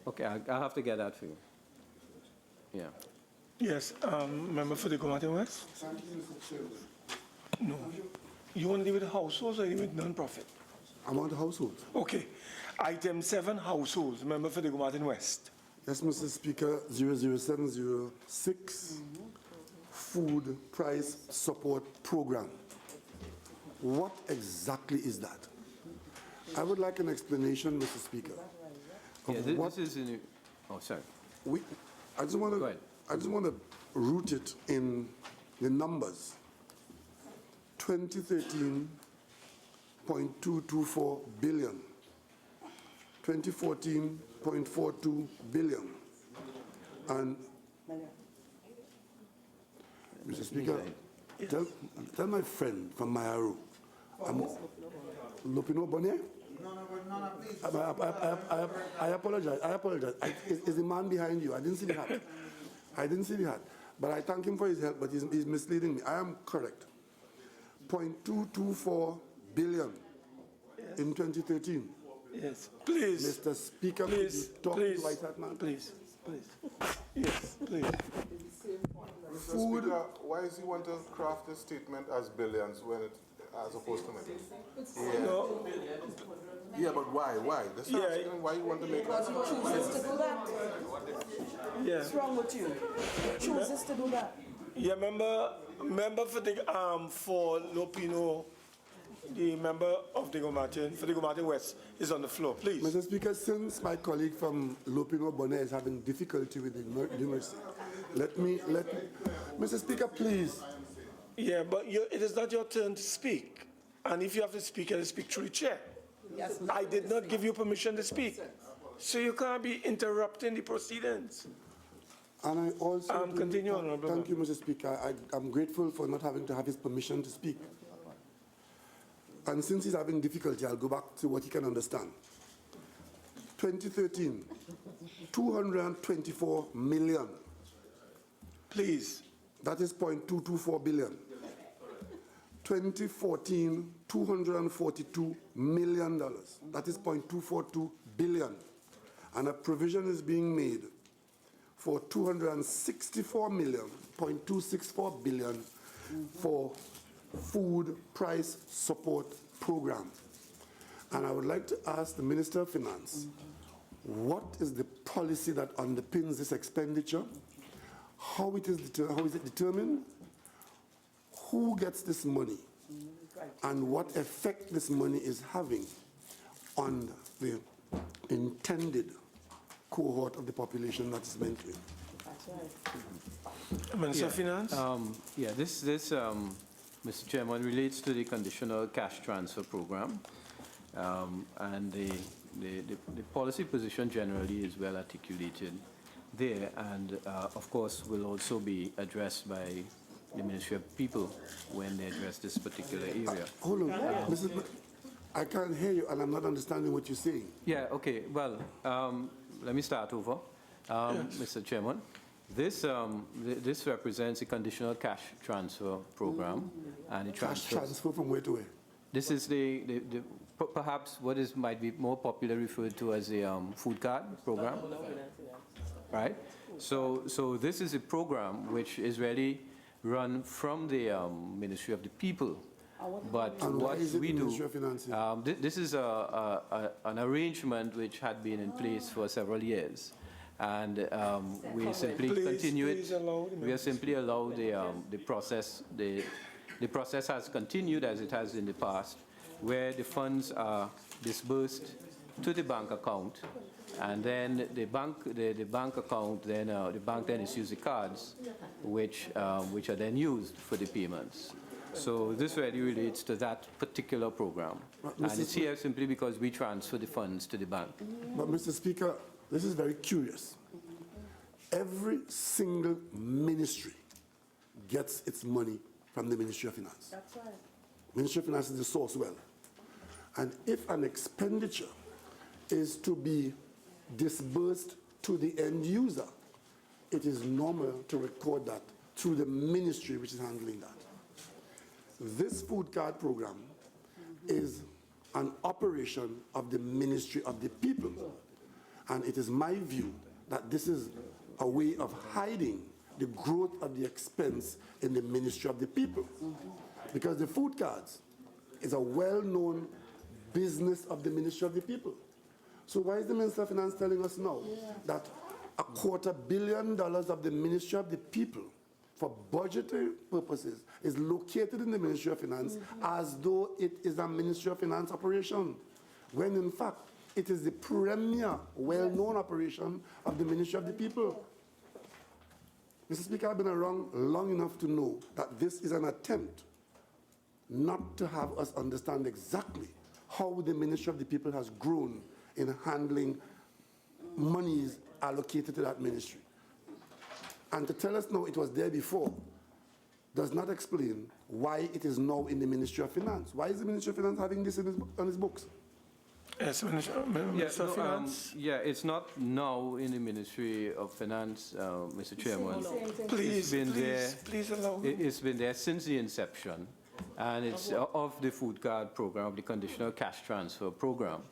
Okay, I'll have to get that for you. Yeah. Yes, member for the Martin West? Thank you, Mr. Chairman. No. You want to deal with households or deal with non-profit? I want households. Okay. Item 7, households. Member for the Martin West. Yes, Mr. Speaker, 00706, Food Price Support Program. What exactly is that? I would like an explanation, Mr. Speaker. Yeah, this is in. Oh, sorry. I just want Go ahead. to root it in the numbers. 2013.224 billion. 2014.42 billion. And Mr. Speaker, tell my friend from Mayaru, Lopino Bonnier? I apologize. Is the man behind you? I didn't see the hat. But I thank him for his help, but he's misleading me. I am correct. 0.224 billion in 2013. Yes, please. Mr. Speaker, please, could you talk please, like that, man? Please. Yes, please. Mr. Speaker, why does he want to craft this statement as billions when it, as opposed to millions? Yeah. No. Yeah, but why? That's not asking why you want to make that. Because he chooses to do that. Yeah. What's wrong with you? He chooses to do that. Yeah, member for the for Lopino, the member of the Martin for the Martin West is on the floor, please. Mr. Speaker, since my colleague from Lopino Bonnet is having difficulty with the numeracy, let me, Mr. Speaker, please. Yeah, but it is not your turn to speak. And if you have to speak, you have to speak through the chair. Yes, I did not give you permission to speak. So you can't be interrupting the proceedings. And I also continue, Honourable. Thank you, Mr. Speaker. I'm grateful for not having to have his permission to speak. And since he's having difficulty, I'll go back to what he can understand. 2013, 224 million. Please. That is 0.224 billion. 2014, $242 million. That is 0.242 billion. And a provision is being made for 264 million, 0.264 billion for food price support program. And I would like to ask the Minister of Finance, what is the policy that underpins this expenditure? How is it determined? Who gets this money? And what effect this money is having on the intended cohort of the population that is meant to. Minister of Finance? This Mr. Chairman, relates to the conditional cash transfer program. And the policy position generally is well articulated there, and of course will also be addressed by the Ministry of People when they address this particular area. Hold on, I can't hear you and I'm not understanding what you're saying. Yeah, okay, well, let me start over. Mr. Chairman, this represents a conditional cash transfer program. And it cash transfer from where to where? This is perhaps what might be more popularly referred to as a food card program, right? So this is a program which is really run from the Ministry of the People. But what we do, this is an arrangement which had been in place for several years. And we simply continue it. We are simply allow the process. The process has continued as it has in the past, where the funds are disbursed to the bank account, and then the bank account the bank then issues the cards, which are then used for the payments. So this really relates to that particular program, and it's here simply because we transfer the funds to the bank. But Mr. Speaker, this is very curious. Every single ministry gets its money from the Ministry of Finance. That's right. Ministry of Finance is the source well. And if an expenditure is to be disbursed to the end user, it is normal to record that through the ministry which is handling that. This food card program is an operation of the Ministry of the People. And it is my view that this is a way of hiding the growth of the expense in the Ministry of the People. Because the food cards is a well-known business of the Ministry of the People. So why is the Minister of Finance telling us now that $250 million of the Ministry of the People for budgetary purposes is located in the Ministry of Finance as though it is a Ministry of Finance operation, when in fact it is the premier well-known operation of the Ministry of the People? Mr. Speaker, I've been around long enough to know that this is an attempt not to have us understand exactly how the Ministry of the People has grown in handling monies allocated to that ministry. And to tell us now it was there before does not explain why it is now in the Ministry of Finance. Why is the Ministry of Finance having this on his books? Yes, Minister of Finance. Yeah, it's not now in the Ministry of Finance, Mr. Chairman. Please, been please allow me. It's been there since the inception, and it's of the food card program, the conditional cash transfer program.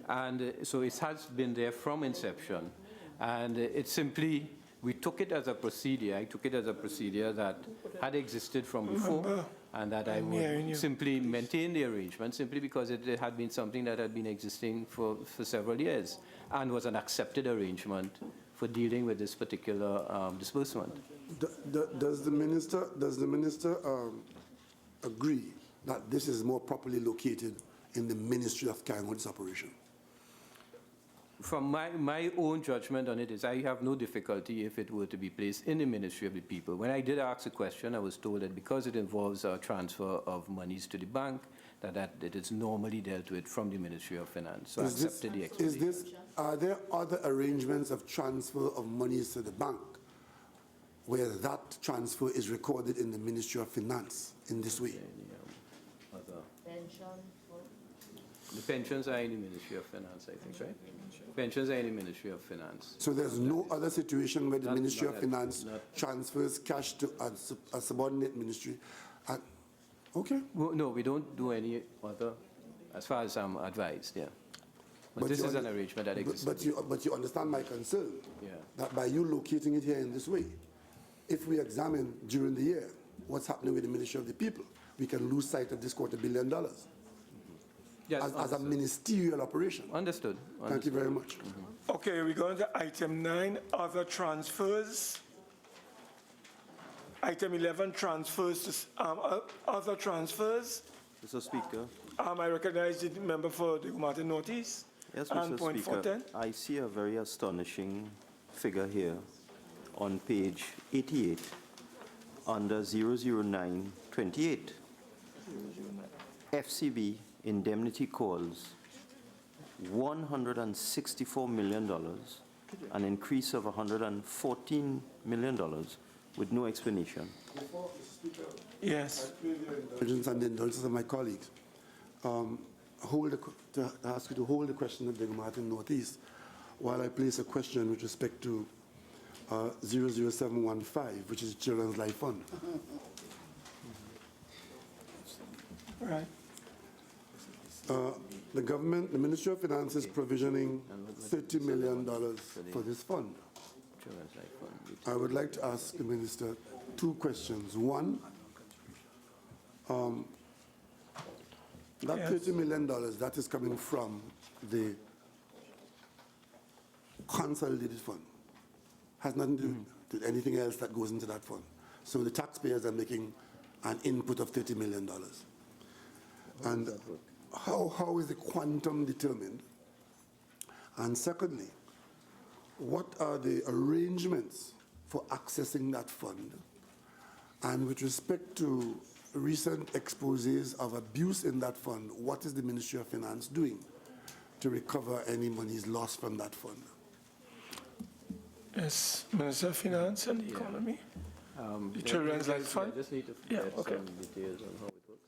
And so it has been there from inception, and it's simply, we took it as a procedure. I took it as a procedure that had existed from before, and that I would simply maintain the arrangement simply because it had been something that had been existing for several years and was an accepted arrangement for dealing with this particular disbursement. Does the minister agree that this is more properly located in the Ministry of carrying out this operation? From my own judgment on it is I have no difficulty if it were to be placed in the Ministry of the People. When I did ask the question, I was told that because it involves a transfer of monies to the bank, that it is normally dealt with from the Ministry of Finance. So I accepted the explanation. Are there other arrangements of transfer of monies to the bank where that transfer is recorded in the Ministry of Finance in this way? The pensions are in the Ministry of Finance, I think, right? Pensions are in the Ministry of Finance. So there's no other situation where the Ministry of not- Finance transfers cash to a subordinate ministry? Okay. Well, no, we don't do any other, as far as I'm advised, yeah. But this is an arrangement that exists. But you understand my concern? Yeah. That by you locating it here in this way, if we examine during the year what's happening with the Ministry of the People, we can lose sight of this $250 million Yes, as a ministerial operation. Understood. Thank you very much. Okay, we're going to item 9, other transfers. Item 11, transfers to, other transfers. Mr. Speaker. I recognize the member for the Martin Northeast. Yes, And Mr. point Speaker. 410. I see a very astonishing figure here on page 88 under 00928. FCB indemnity calls $164 million, an increase of $114 million with no explanation. Yes. And the indulgence of my colleagues, to ask you to hold the question of the Martin Northeast while I place a question with respect to 00715, which is Children's Life Fund. Right. The government, the Ministry of Finance is provisioning $30 million for this fund. I would like to ask the Minister two questions. One, that $30 million, that is coming from the consolidated fund. Has nothing to do with anything else that goes into that fund. So the taxpayers are making an input of $30 million. And how is the quantum determined? And secondly, what are the arrangements for accessing that fund? And with respect to recent exposés of abuse in that fund, what is the Ministry of Finance doing to recover any monies lost from that fund? Yes, Minister of Finance and Economy. The Children's Life Fund. I just need to Yeah, get okay. some details on how it works.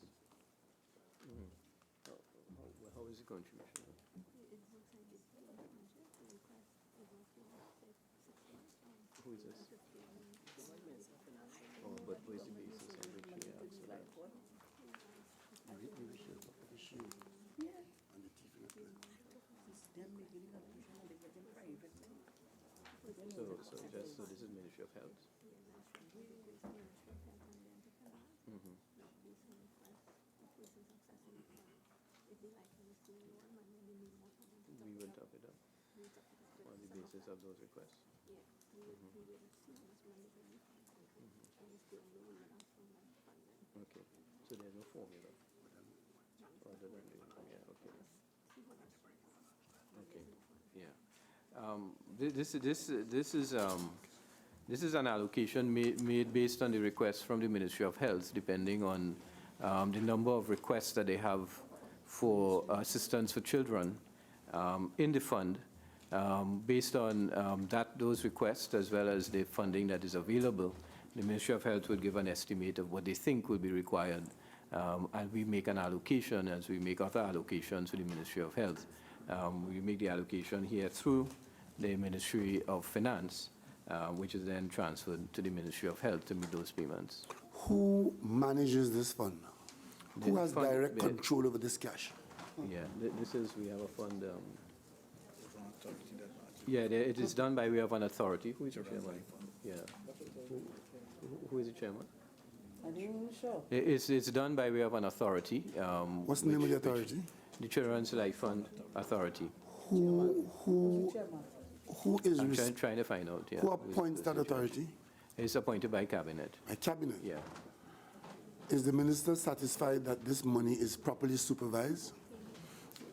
How is the contribution? Who is this? Oh, but who is the basis on which he acts for that? So this is Ministry of Health. We will top it up on the basis of those requests. Okay, so there's no formula other than the, yeah, okay. Okay, yeah. This is an allocation made based on the request from the Ministry of Health, depending on the number of requests that they have for assistance for children in the fund. Based on those requests, as well as the funding that is available, the Ministry of Health would give an estimate of what they think will be required, and we make an allocation as we make other allocations for the Ministry of Health. We make the allocation here through the Ministry of Finance, which is then transferred to the Ministry of Health to make those payments. Who manages this fund? Who The has fund- direct the- control over this cash? Yeah, this is, we have a fund. Yeah, it is done by way of an authority. Who is the chairman? Yeah. Who is the chairman? I think sure. It's done by way of an authority. What's the name of the authority? The Children's Life Fund Authority. Who is I'm trying to find out, yeah. who appoints that authority? It's appointed by cabinet, A cabinet. yeah. Is the minister satisfied that this money is properly supervised?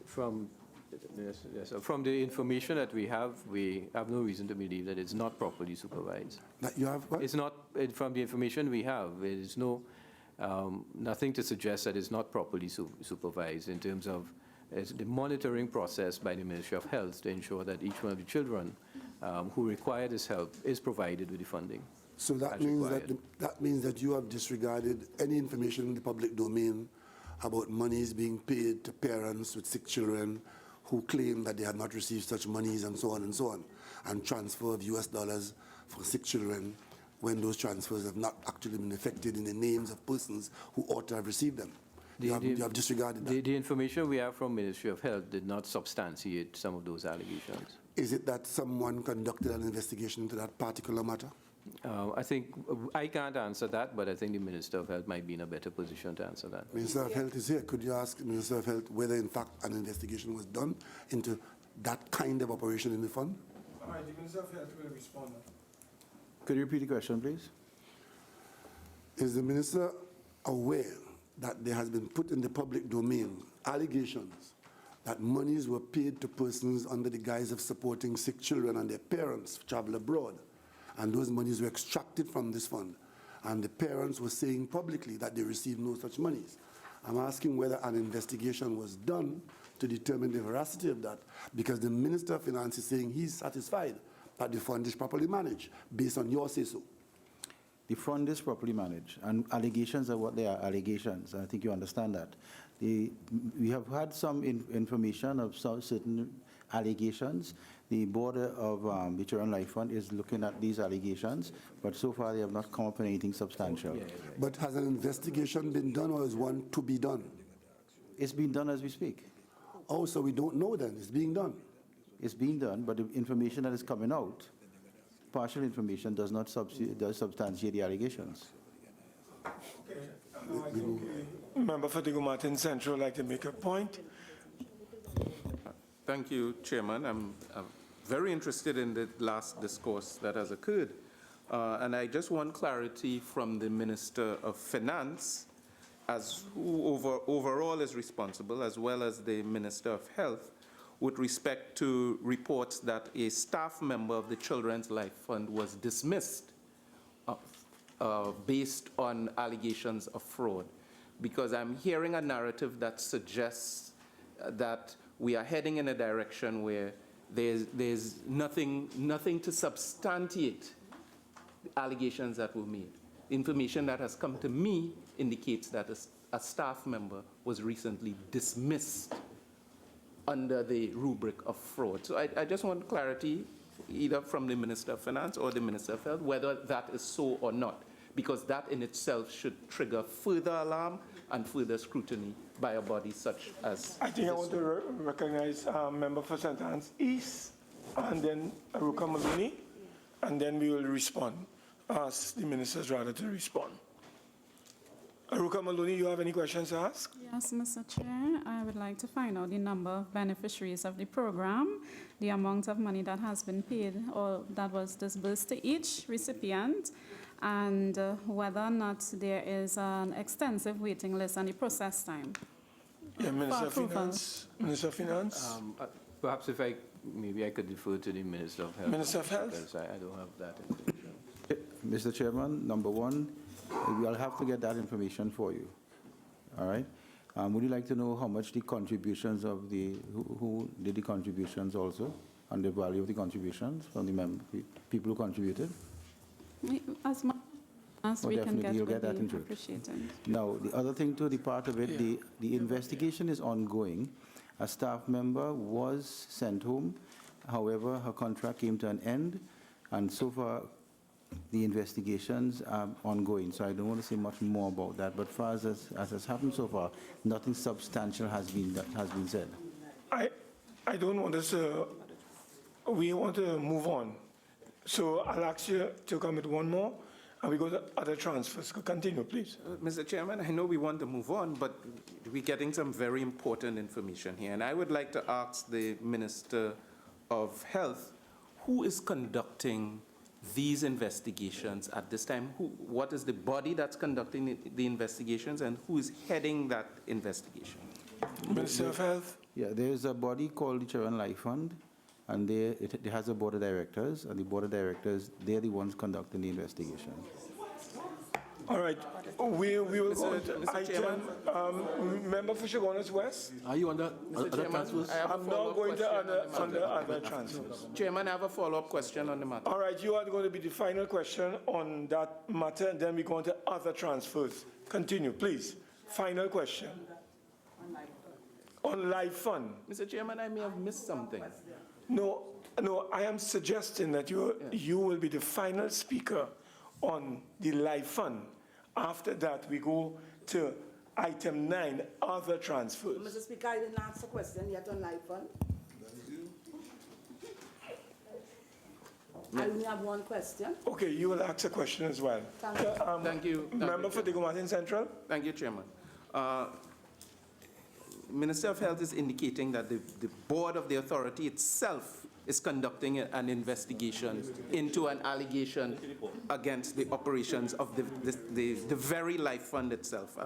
From the information that we have no reason to believe that it's not properly supervised. That you have what? It's not, from the information we have, there is nothing to suggest that it's not properly supervised in terms of the monitoring process by the Ministry of Health to ensure that each one of the children who require this help is provided with the funding. So that as means required. that means that you have disregarded any information in the public domain about monies being paid to parents with sick children who claim that they have not received such monies and so on, and transfer of US dollars for sick children when those transfers have not actually been effected in the names of persons who ought to have received them. You have disregarded that. The information we have from Ministry of Health did not substantiate some of those allegations. Is it that someone conducted an investigation into that particular matter? I think, I can't answer that, but I think the Minister of Health might be in a better position to answer that. Minister of Health is here. Could you ask Minister of Health whether, in fact, an investigation was done into that kind of operation in the fund? All right, the Minister of Health will respond. Could you repeat the question, please? Is the minister aware that there has been put in the public domain allegations that monies were paid to persons under the guise of supporting sick children and their parents travel abroad, and those monies were extracted from this fund, and the parents were saying publicly that they received no such monies? I'm asking whether an investigation was done to determine the veracity of that, because the Minister of Finance is saying he's satisfied that the fund is properly managed, based on your say-so. The fund is properly managed, and allegations are what they are, allegations. I think you understand that. We have had some information of some certain allegations. The board of the Children's Life Fund is looking at these allegations, but so far they have not come up with anything substantial. But has an investigation been done, or is one to be done? It's being done as we speak. Oh, so we don't know then, it's being done. It's being done, but the information that is coming out, partial information, does not substantiate the allegations. Member for Diego Martin Central would like to make a point. Thank you, Chairman. I'm very interested in the last discourse that has occurred. And I just want clarity from the Minister of Finance, as who overall is responsible, as well as the Minister of Health, with respect to reports that a staff member of the Children's Life Fund was dismissed based on allegations of fraud. Because I'm hearing a narrative that suggests that we are heading in a direction where there's nothing to substantiate the allegations that were made. Information that has come to me indicates that a staff member was recently dismissed under the rubric of fraud. So I just want clarity, either from the Minister of Finance or the Minister of Health, whether that is so or not, because that in itself should trigger further alarm and further scrutiny by a body such as I think I want to recognize Member for St. Anne's East, and then Aruka Maloney. and then we will respond. Ask the ministers rather to respond. Aruka Maloney, you have any questions to ask? Yes, Mr. Chair, I would like to find out the number of beneficiaries of the program, the amount of money that has been paid or that was disbursed to each recipient, and whether or not there is an extensive waiting list and the process time. Yeah, Minister of approval. Finance. Minister of Finance. Perhaps maybe I could defer to the Minister of Health. Minister of Health. Because I don't have that information. Mr. Chairman, number one, we'll have to get that information for you. All right? Would you like to know how much the contributions of who did the contributions also, and the value of the contributions from the people who contributed? As much as Oh, we can definitely, get, you'll would get that be into it. appreciated. Now, the other thing to the part of it, the investigation is ongoing. A staff member was sent home. However, her contract came to an end, and so far, the investigations are ongoing. So I don't want to say much more about that. But far as has happened so far, nothing substantial has been said. I don't want us to, we want to move on. So I'll ask you to come with one more, and we go to other transfers. Continue, please. Mr. Chairman, I know we want to move on, but we're getting some very important information here. And I would like to ask the Minister of Health, who is conducting these investigations at this time? What is the body that's conducting the investigations, and who is heading that investigation? Minister of Health. Yeah, there's a body called the Children Life Fund, and it has a board of directors, and the board of directors, they're the ones conducting the investigation. All right, we will go on to Mr. item, member for Chaguanas West. Are you under other Chairman, transfers? I have a I'm now follow-up going to question on the matter. other transfers. Chairman, I have a follow-up question on the matter. All right, you are going to be the final question on that matter, and then we go on to other transfers. Continue, please. Final question. On life fund. Mr. Chairman, I may have missed something. No, I am suggesting that you will be the final speaker on the life fund. After that, we go to item 9, other transfers. Mr. Speaker, I didn't ask a question yet on life fund. I only have one question. Okay, you will ask a question as well. Thank you. Thank you. Member for Diego Martin Central. Thank you, Chairman. Minister of Health is indicating that the board of the authority itself is conducting an investigation into an allegation against the operations of the very life fund itself.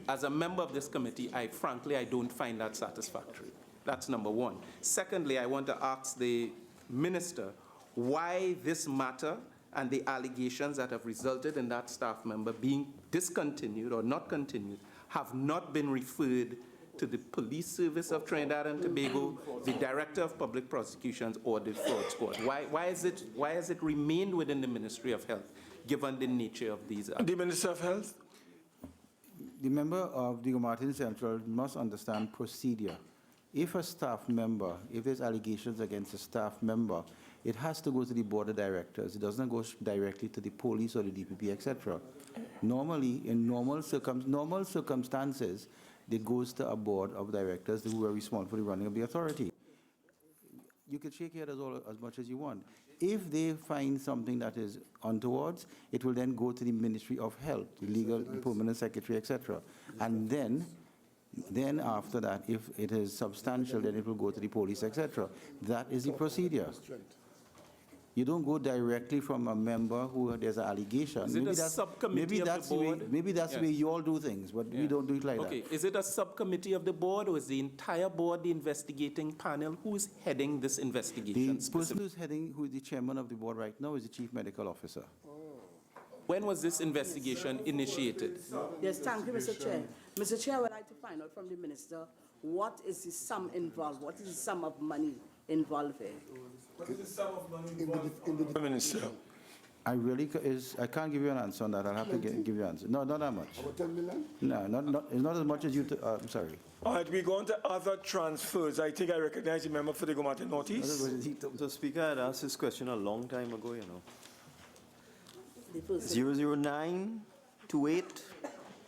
As a member of this committee, frankly, I don't find that satisfactory. That's number one. Secondly, I want to ask the minister why this matter and the allegations that have resulted in that staff member being discontinued or not continued have not been referred to the Police Service of Trinidad and Tobago, the Director of Public Prosecutions, or the Fraud Squad. Why has it remained within the Ministry of Health, given the nature of these? The Minister of Health. The member of the Martin Central must understand procedure. If a staff member, if there's allegations against a staff member, it has to go to the board of directors. It doesn't go directly to the police or the DPP, etc. Normally, in normal circumstances, it goes to a board of directors who are responsible for the running of the authority. You can shake your head as much as you want. If they find something that is untoward, it will then go to the Ministry of Health, the legal, the permanent secretary, etc. And then after that, if it is substantial, then it will go to the police, etc. That is the procedure. You don't go directly from a member who there's an allegation. Is it a subcommittee of the board? Maybe that's the way you all do things, but we don't do it like that. Okay, is it a subcommittee of the board, or is the entire board the investigating panel? Who is heading this investigation? The person who's heading, who is the chairman of the board right now, is the chief medical officer. When was this investigation initiated? Yes, thank you, Mr. Chair. Mr. Chair, I would like to find out from the minister, what is the sum involved? What is the sum of money involved here? What is the sum of money involved? Minister. I can't give you an answer on that. I'll have to give you an answer. No, not that much. About 10 million? No, it's not as much as you, I'm sorry. All right, we go on to other transfers. I think I recognize the member for the Martin Northeast. The Speaker had asked this question a long time ago, you know. The first 00928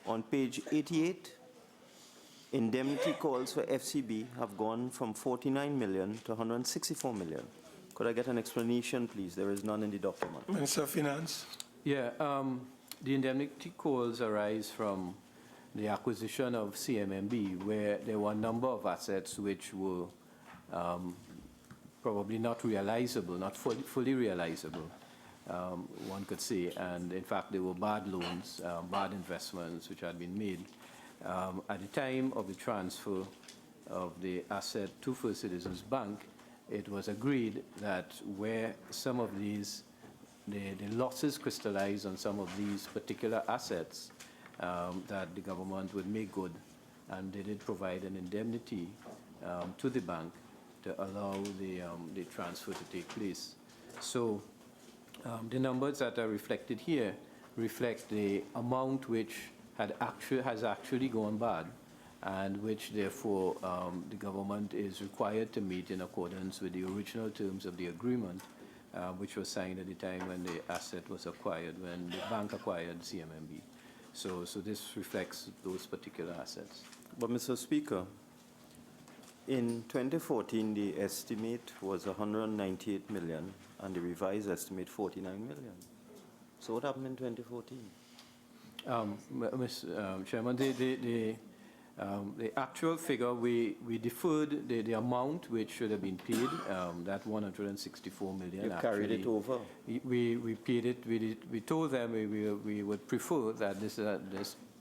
on page 88, indemnity calls for FCB have gone from 49 million to 164 million. Could I get an explanation, please? There is none in the document. Minister of Finance. Yeah, the indemnity calls arise from the acquisition of CMMB, where there were a number of assets which were probably not realizable, not fully realizable, one could say. And in fact, there were bad loans, bad investments which had been made. At the time of the transfer of the asset to First Citizens Bank, it was agreed that where some of these, the losses crystallized on some of these particular assets, that the government would make good, and they did provide an indemnity to the bank to allow the transfer to take place. So the numbers that are reflected here reflect the amount which has actually gone bad, and which therefore the government is required to meet in accordance with the original terms of the agreement, which was signed at the time when the asset was acquired, when the bank acquired CMMB. So this reflects those particular assets. But, Mr. Speaker, in 2014, the estimate was 198 million, and the revised estimate 49 million. So what happened in 2014? Mr. Chairman, the actual figure, we deferred the amount which should have been paid, that 164 million. You carried it over? We paid it. We told them we would prefer that this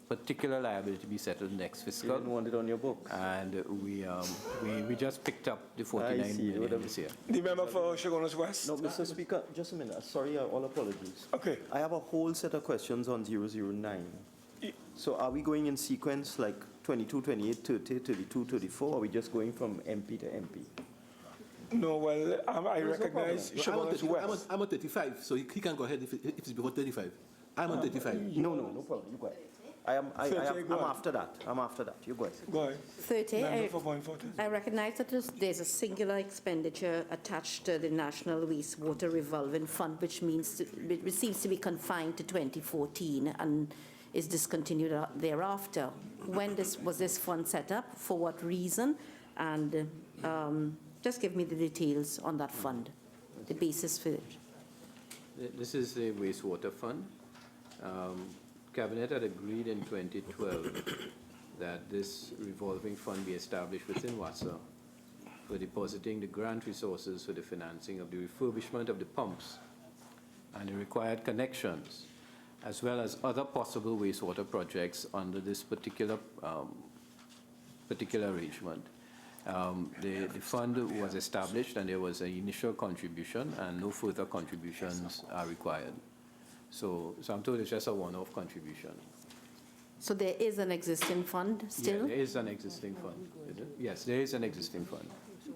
particular liability be settled next fiscal. You didn't want it on your books? And we just picked up the 49 million this year. The member for Chaguanas West. No, Mr. Speaker, just a minute. Sorry, all apologies. Okay. I have a whole set of questions on 009. So are we going in sequence like 22, 28, 30, 32, 34, or are we just going from MP to MP? No, well, I recognize Chaguanas West. I'm on 35, so he can go ahead if it's before 35. I'm on 35. No problem. You go ahead. I'm after that. You go ahead. Go ahead. 30. Member for point 40. I recognize that there's a singular expenditure attached to the National Wastewater Revolving Fund, which seems to be confined to 2014 and is discontinued thereafter. When was this fund set up? For what reason? And just give me the details on that fund, the basis for it. This is the wastewater fund. Cabinet had agreed in 2012 that this revolving fund be established within WASA for depositing the grant resources for the financing of the refurbishment of the pumps and the required connections, as well as other possible wastewater projects under this particular arrangement. The fund was established and there was an initial contribution, and no further contributions are required. So I'm told it's just a one-off contribution. So there is an existing fund still? Yeah, there is an existing fund. Yes, there is an existing fund.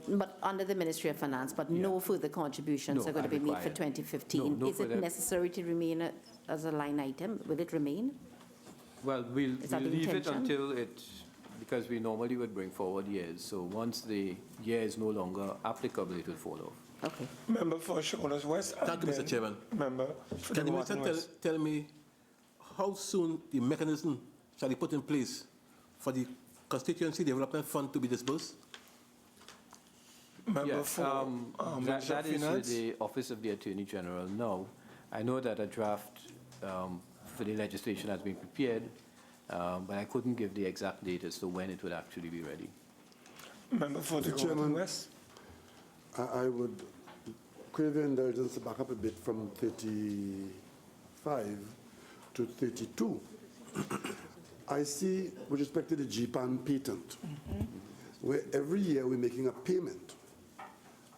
But under the Ministry of Finance, but no further contributions are going to be made for 2015. No is it necessary to remain as a line item? Will it remain? Well, we'll leave it intention? until because we normally would bring forward years. So once the year is no longer applicable, it will fall off. Okay. Member for Chaguanas West. Thank you, Mr. Chairman. Member for Can the Northern minister West. tell me how soon the mechanism shall be put in place for the constituency development fund to be disbursed? Member Yes, for that is Finance. with the Office of the Attorney General now. I know that a draft for the legislation has been prepared, but I couldn't give the exact date as to when it would actually be ready. Member for the Mr. Chairman, Northern West. I would crave your indulgence to back up a bit from 35 to 32. I see, with respect to the GPAN patent, where every year we're making a payment.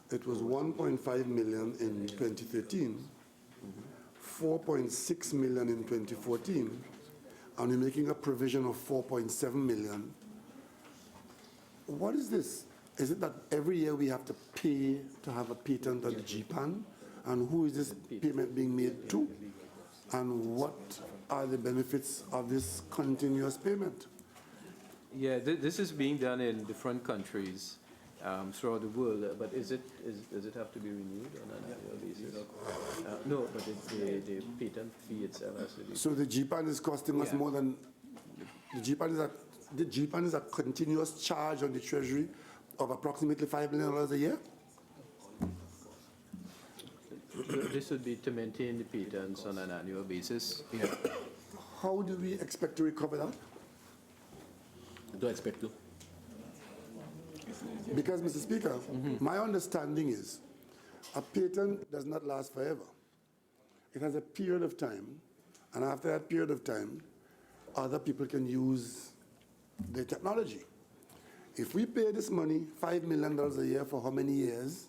It was 1.5 million in 2013, 4.6 million in 2014, and we're making a provision of 4.7 million. What is this? Is it that every year we have to pay to have a patent on the GPAN? And who is this payment being made to? And what are the benefits of this continuous payment? Yeah, this is being done in different countries throughout the world, but does it have to be renewed on an annual basis? No, but it's the patent fee itself has to be. So the GPAN is costing us more than, the GPAN is a continuous charge on the Treasury of approximately $5 million a year? This would be to maintain the pittance on an annual basis. Yeah. How do we expect to recover that? Do I expect to? Because, Mr. Speaker, my understanding is a patent does not last forever. It has a period of time, and after that period of time, other people can use the technology. If we pay this money, $5 million a year for how many years,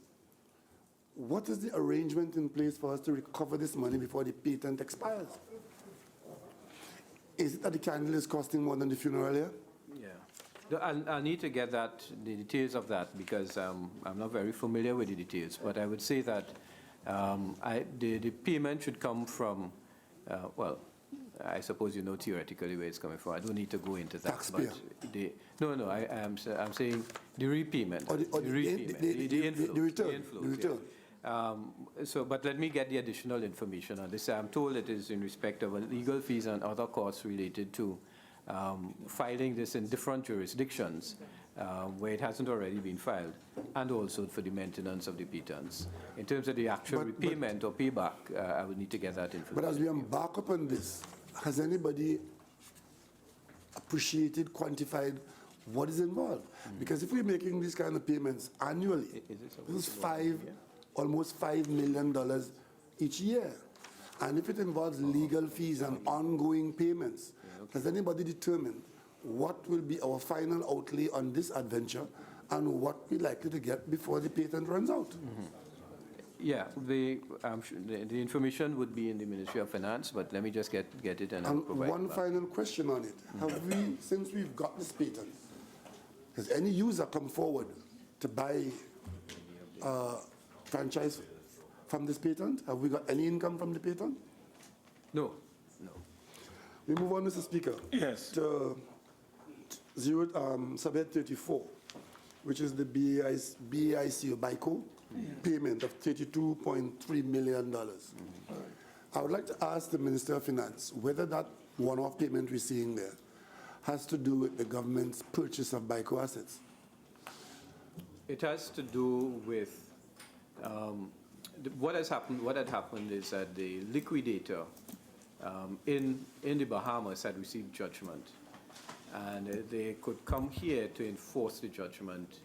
what is the arrangement in place for us to recover this money before the patent expires? Is it that the candle is costing more than the funeral here? Yeah. I'll need to get the details of that, because I'm not very familiar with the details. But I would say that the payment should come from, well, I suppose you know theoretically where it's coming from. I don't need to go into that. Taxpayer. But I'm saying the repayment. Or the inflows. the return. Inflows, The return. Yeah. But let me get the additional information on this. I'm told it is in respect of legal fees and other costs related to filing this in different jurisdictions where it hasn't already been filed, and also for the maintenance of the pittance. In terms of the actual repayment or payback, I would need to get that information. But as we embark upon this, has anybody appreciated, quantified what is involved? Because if we're making these kind of payments annually, this is almost $5 million each year. And if it involves legal fees and ongoing payments, has anybody determined what will be our final outlay on this adventure and what we're likely to get before the patent runs out? Yeah, the information would be in the Ministry of Finance, but let me just get it and I'll provide one that. final question on it. Have we, since we've got this patent, has any user come forward to buy franchise from this patent? Have we got any income from the patent? No. We move on, Mr. Speaker. Yes. To subhead 34, which is the BAIC or BICO payment of $32.3 million. I would like to ask the Minister of Finance whether that one-off payment we're seeing there has to do with the government's purchase of BICO assets. It has to do with what has happened. What had happened is that the liquidator in the Bahamas had received judgment, and they could come here to enforce the judgment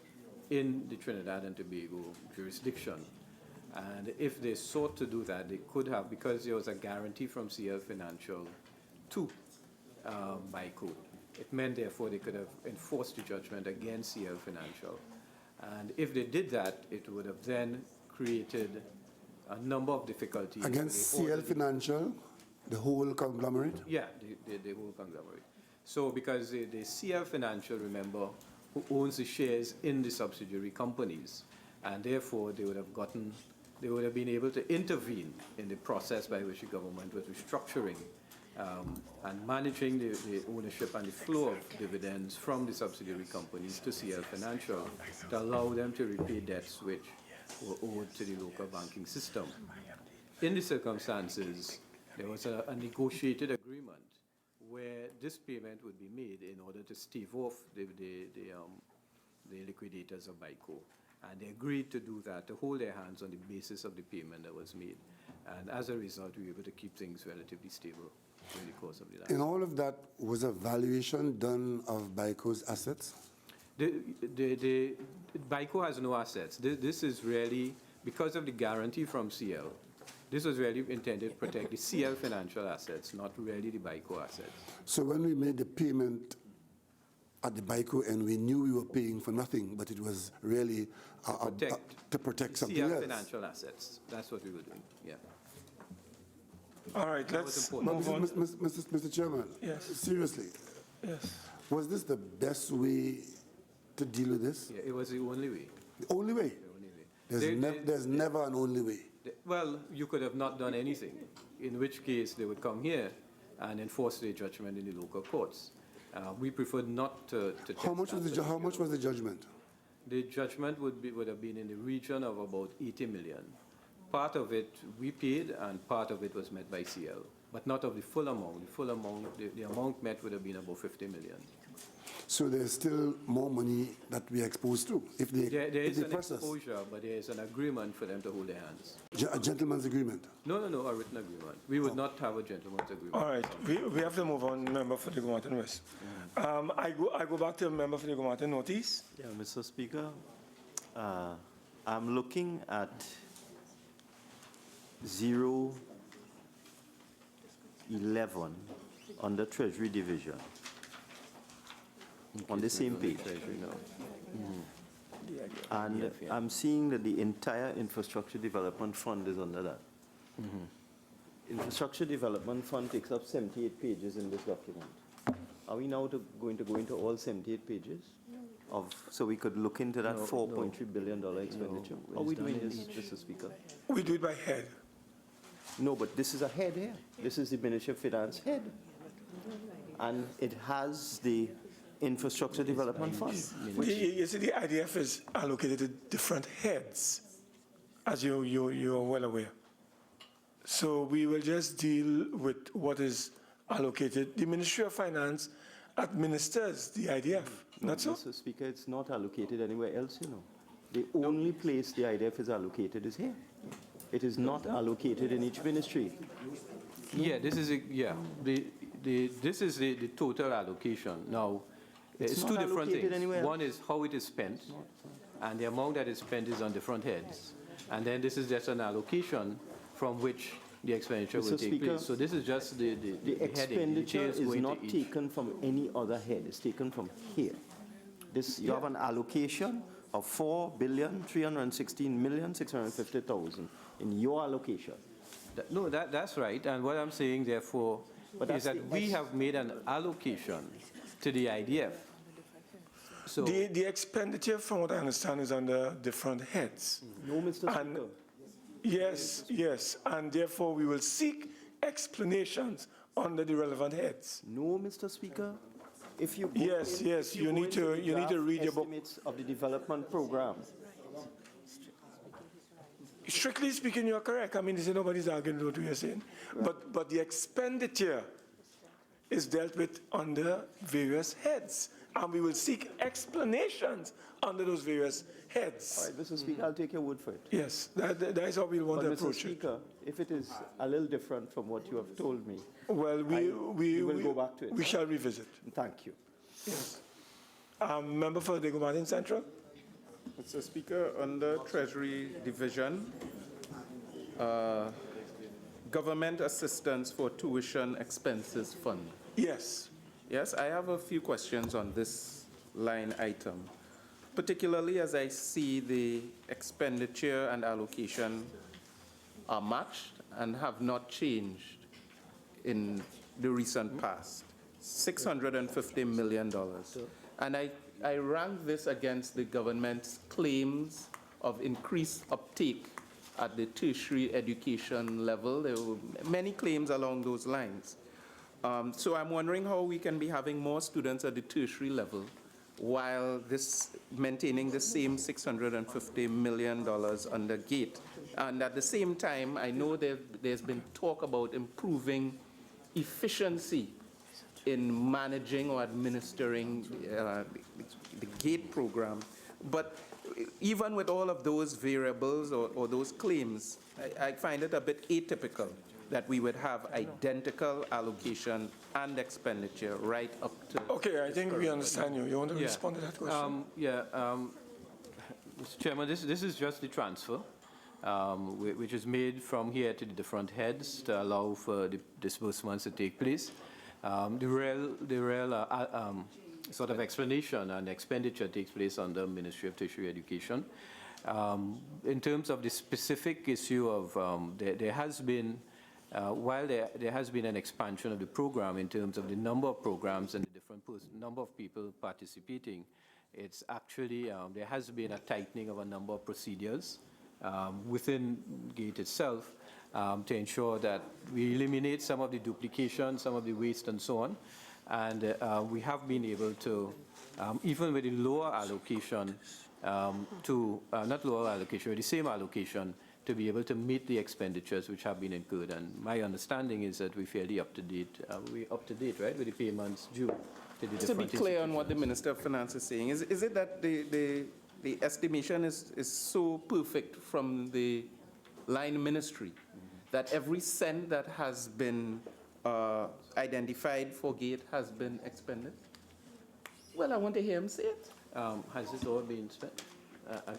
in the Trinidad and Tobago jurisdiction. And if they sought to do that, they could have, because there was a guarantee from CL Financial to BICO. It meant, therefore, they could have enforced the judgment against CL Financial. And if they did that, it would have then created a number of difficulties. Against CL Financial, the whole conglomerate? Yeah, the whole conglomerate. So because the CL Financial, remember, who owns the shares in the subsidiary companies, and therefore they would have been able to intervene in the process by which the government was restructuring and managing the ownership and the flow of dividends from the subsidiary companies to CL Financial to allow them to repay debts which were owed to the local banking system. In the circumstances, there was a negotiated agreement where this payment would be made in order to stave off the liquidators of BICO. And they agreed to do that, to hold their hands on the basis of the payment that was made. And as a result, we were able to keep things relatively stable during the course of the last In all of that, was a valuation done of BICO's assets? The BICO has no assets. This is really, because of the guarantee from CL, this was really intended to protect the CL Financial assets, not really the BICO assets. So when we made the payment at the BICO and we knew we were paying for nothing, but it was really to protect something CL else. Financial assets. That's what we were doing, yeah. All right, let's move on. Mr. Chairman, Yes. seriously, Yes. was this the best way to deal with this? Yeah, it was the only way. The only way? The only way. There's never an only way. Well, you could have not done anything, in which case they would come here and enforce their judgment in the local courts. We preferred not to How much was the judgment? The judgment would have been in the region of about 80 million. Part of it we paid, and part of it was met by CL, but not of the full amount. The full amount, the amount met would have been about 50 million. So there's still more money that we are exposed to if they, There if is they an press us. exposure, but there is an agreement for them to hold their hands. A gentleman's agreement. No, a written agreement. We would not have a gentleman's agreement. All right, we have to move on, member for the Gomartin West. I go back to the member for the Gomartin Northeast. Yeah, Mr. Speaker, I'm looking at 011 on the Treasury Division, on the same page. And I'm seeing that the entire Infrastructure Development Fund is under that. Infrastructure Development Fund takes up 78 pages in this document. Are we now going to go into all 78 pages? So we could look into that $4.3 billion expenditure. How are we doing this, Mr. Speaker? We do it by head. No, but this is a head here. This is the Ministry of Finance head. And it has the Infrastructure Development Fund. You see, the IDF is allocated to different heads, as you are well aware. So we will just deal with what is allocated. The Ministry of Finance administers the IDF, not so? Mr. Speaker, it's not allocated anywhere else, you know. The only place the IDF is allocated is here. It is not allocated in each ministry. Yeah, this is this is the total allocation. Now, it's not two different allocated things. anywhere One is how it is spent, and the amount that is spent is on different heads. And then this is just an allocation from which the expenditure will Mr. take Speaker, place. So this is just the The heading. expenditure details is going to not each. taken from any other head. It's taken from here. You have an allocation of $4,316,650,000 in your allocation. No, that's right. And what I'm saying, therefore, But is that's that the we have made an allocation to the IDF. So The expenditure, from what I understand, is under different heads. No, Mr. And Speaker. yes, and therefore we will seek explanations under the relevant heads. No, Mr. Speaker. If you go Yes, in- yes, if you go need into to- the you need to draft read your book. Estimates of the development program. Strictly speaking, you're correct. I mean, nobody's arguing what you're saying. But the expenditure is dealt with under various heads. And we will seek explanations under those various heads. All right, Mr. Speaker, I'll take your word for it. Yes, that is how we want But to Mr. approach it. Speaker, if it is a little different from what you have told me, Well, we will go back to it. We shall revisit. thank you. Yes. Member for the Gomartin Central? Mr. Speaker, under Treasury Division, Government Assistance for Tuition Expenses Fund. Yes. Yes, I have a few questions on this line item, particularly as I see the expenditure and allocation are matched and have not changed in the recent past, $650 million. And I rank this against the government's claims of increased uptake at the tertiary education level. There were many claims along those lines. So I'm wondering how we can be having more students at the tertiary level while maintaining the same $650 million under GATE. And at the same time, I know there's been talk about improving efficiency in managing or administering the GATE program. But even with all of those variables or those claims, I find it a bit atypical that we would have identical allocation and expenditure right up to... Okay, I think we understand you. You want to respond to that question? Mr. Chairman, this is just the transfer, which is made from here to the different heads to allow for the disbursements to take place. The real sort of explanation and expenditure takes place under Ministry of Tertiary Education. In terms of the specific issue of there has been while there has been an expansion of the program in terms of the number of programs and the different number of people participating, it's actually, there has been a tightening of a number of procedures within GATE itself to ensure that we eliminate some of the duplication, some of the waste and so on. And we have been able to, even with the lower allocation, not lower allocation, but the same allocation, to be able to meet the expenditures which have been incurred. And my understanding is that we're fairly up to date. We're up to date, right, with the payments due. to the To be different clear on what the Minister of Finance is saying, is it that the estimation is so perfect from the line ministry that every cent that has been identified for gate has been expended? Well, I want to hear him say it. Has it all been spent?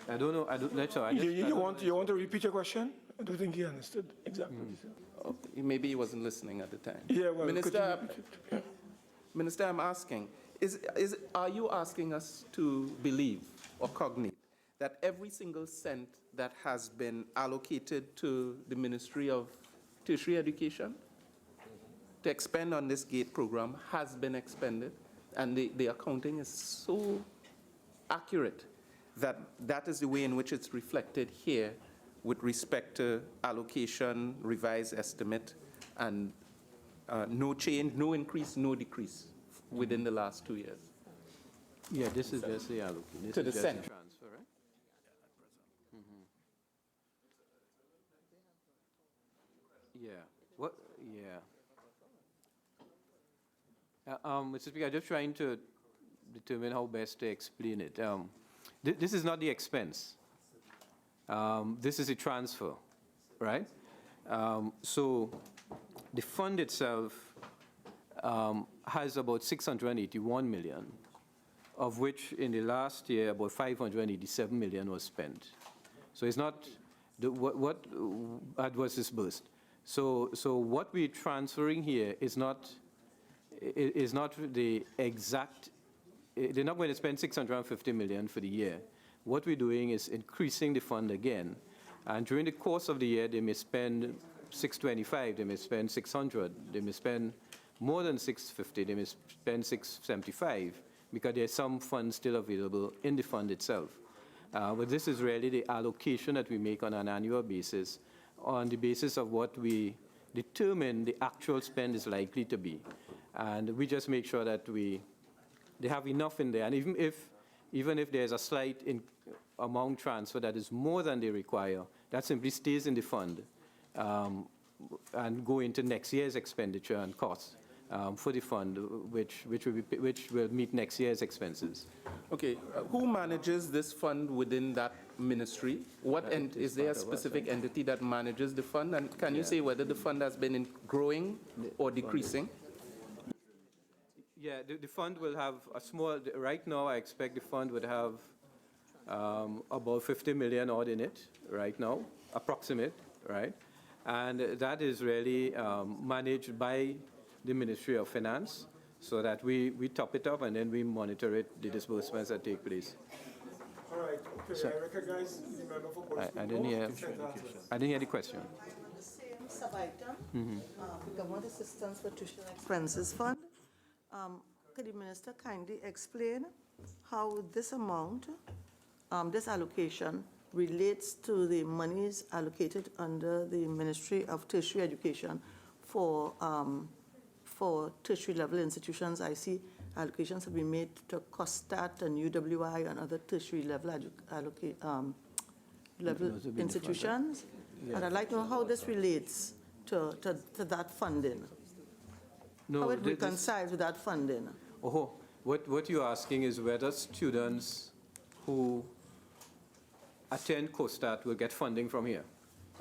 I don't know. I don't. That's all. You want to repeat your question? I don't think he understood exactly what he said. Oh, maybe he wasn't listening at the time. Yeah, well, could you Minister, repeat it? Yeah. Minister, I'm asking, are you asking us to believe or cognate that every single cent that has been allocated to the Ministry of Tertiary Education to expend on this GATE program has been expended, and the accounting is so accurate that that is the way in which it's reflected here with respect to allocation, revised estimate, and no change, no increase, no decrease within the last 2 years? Yeah, this is just the allocation. This To is the just cent. transfer, right? Yeah. What? Yeah. Mr. Speaker, I'm just trying to determine how best to explain it. This is not the expense. This is a transfer, right? So the fund itself has about 681 million, of which in the last year about 587 million was spent. So it's not what was disbursed. So what we're transferring here is not the exact. They're not going to spend 650 million for the year. What we're doing is increasing the fund again, and during the course of the year, they may spend 625, they may spend 600, they may spend more than 650, they may spend 675, because there's some funds still available in the fund itself. But this is really the allocation that we make on an annual basis, on the basis of what we determine the actual spend is likely to be. And we just make sure that they have enough in there. And even if there's a slight amount transfer that is more than they require, that simply stays in the fund and go into next year's expenditure and costs for the fund, which will meet next year's expenses. Okay, who manages this fund within that ministry? Is there a specific entity that manages the fund? And can you say whether the fund has been growing or decreasing? Yeah, the fund will have a small, right now I expect the fund would have about 50 million odd in it right now, approximate, right? And that is really managed by the Ministry of Finance, so that we top it up and then we monitor it, the disbursements that take place. All right, okay, So- I recognize the member for Boston. I didn't hear the question. On the same sub-item, the Government Assistance for Tuition Expenses Fund, could the Minister kindly explain how this amount, this allocation, relates to the monies allocated under the Ministry of Tertiary Education for tertiary level institutions? I see allocations have been made to COSTAT and UWI and other tertiary level Those have been institutions. And I'd like to know how this relates to that funding. How it reconciles with that funding. Oh, what you're asking is whether students who attend COSTAT will get funding from here.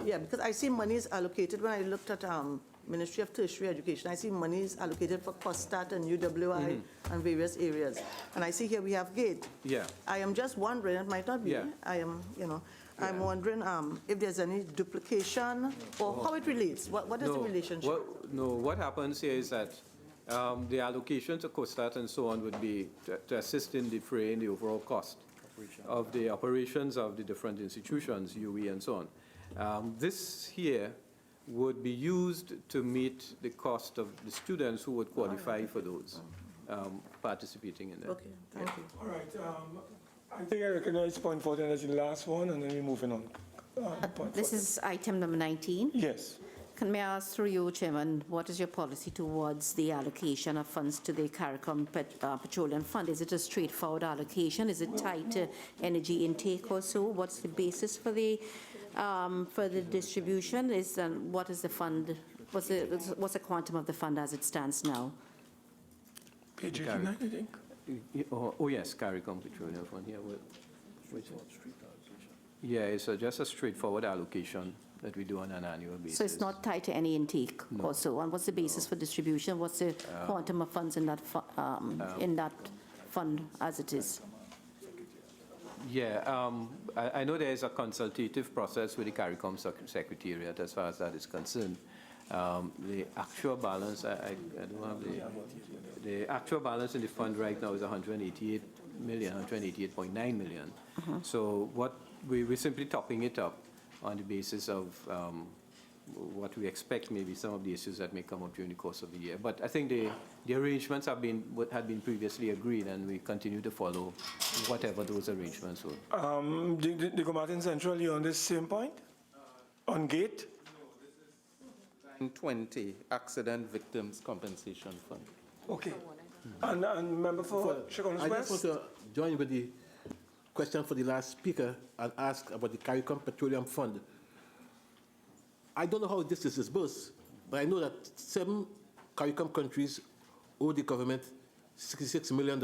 Yeah, because I see monies allocated when I looked at Ministry of Tertiary Education. I see monies allocated for COSTAT and UWI and various areas. And I see here we have GATE. Yeah. I am just wondering, it might not be, Yeah. I'm wondering if there's any duplication or how it relates. What is the relationship? What happens here is that the allocation to COSTAT and so on would be to assist in defraying the overall cost of the operations of the different institutions, UE and so on. This here would be used to meet the cost of the students who would qualify for those participating in that. Okay, thank you. All right, I think I recognize point 14 as the last one, and then we're moving on. Point This 14. is item number 19. Yes. Can I ask through you, Chairman, what is your policy towards the allocation of funds to the CARICOM Petroleum Fund? Is it a straightforward allocation? Is it tied to energy intake or so? What's the basis for the distribution? What is the fund? What's the quantum of the fund as it stands now? Page 89, I think. Oh, yes, CARICOM Petroleum Fund, yeah. Which one? Yeah, it's just a straightforward allocation that we do on an annual basis. So it's not tied to any intake also? And what's the basis for distribution? What's the quantum of funds in that fund as it is? Yeah, I know there is a consultative process with the CARICOM Secretariat as far as that is concerned. The actual balance, I don't have the actual balance in the fund right now is 188 million, 188.9 million. So what we're simply topping it up on the basis of what we expect maybe some of the issues that may come up during the course of the year. But I think the arrangements have been what had been previously agreed, and we continue to follow whatever those arrangements were. The Martin Central, you on this same point? On gate? 20 Accident Victims Compensation Fund. Okay. And member for Chaguanas I West? just want to join with the question for the last speaker and ask about the CARICOM Petroleum Fund. I don't know how this is disbursed, but I know that 7 CARICOM countries owe the government $66 million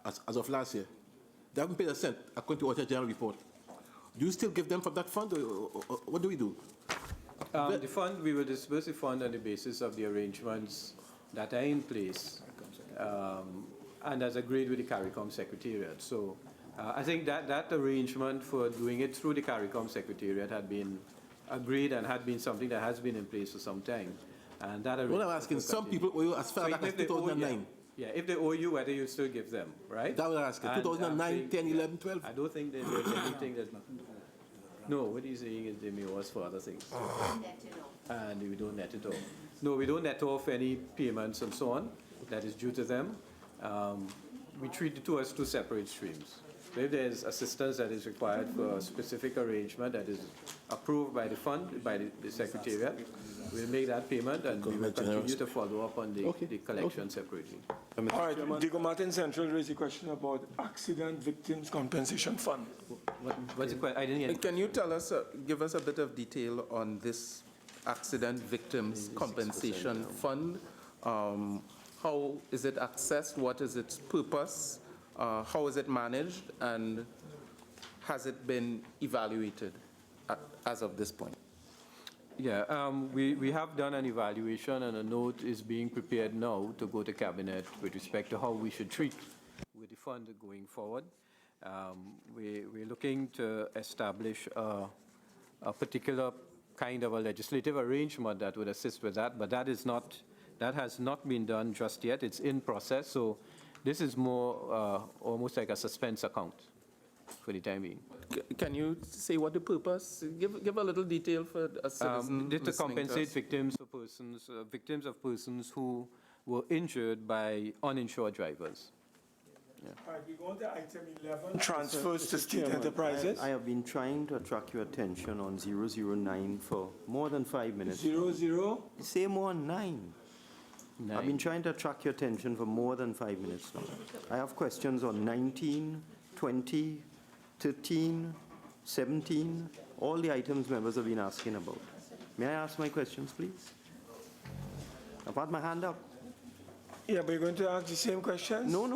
as of last year. They haven't paid a cent, according to Auditor General report. Do you still give them from that fund, or what do we do? The fund, we will disburse the fund on the basis of the arrangements that are in place and as agreed with the CARICOM Secretariat. So I think that arrangement for doing it through the CARICOM Secretariat had been agreed and had been something that has been in place for some time. And that What I'm asking, some people owe you as far back as 2009. Yeah, if they owe you, whether you still give them, right? That was asking, 2009, 10, 11, 12. I don't think there's anything that... No, what he's saying is they may owe us for other things. And we don't net it off. No, we don't net off any payments and so on that is due to them. We treat the two as two separate streams. So if there's assistance that is required for a specific arrangement that is approved by the fund, by the Secretariat, we'll make that payment and we will continue to follow up on the collection separately. All right, Diego Martin Central raised a question about Accident Victims Compensation Fund. What's the question? I didn't hear. Can you tell us, give us a bit of detail on this Accident Victims Compensation Fund? How is it accessed? What is its purpose? How is it managed? And has it been evaluated as of this point? Yeah, we have done an evaluation, and a note is being prepared now to go to Cabinet with respect to how we should treat with the fund going forward. We're looking to establish a particular kind of a legislative arrangement that would assist with that, but that has not been done just yet. It's in process, so this is more almost like a suspense account for the time being. Can you say what the purpose? Give a little detail for a citizen to compensate victims of persons who were injured by uninsured drivers. Yeah. All right, we go on to item 11, transfers to state enterprises. I have been trying to attract your attention on 009 for more than 5 minutes. 00? Say more than 9. I've been trying to attract your attention for more than 5 minutes now. I have questions on 19, 20, 13, 17, all the items members have been asking about. May I ask my questions, please? I've had my hand up. Yeah, but you're going to ask the same questions? No.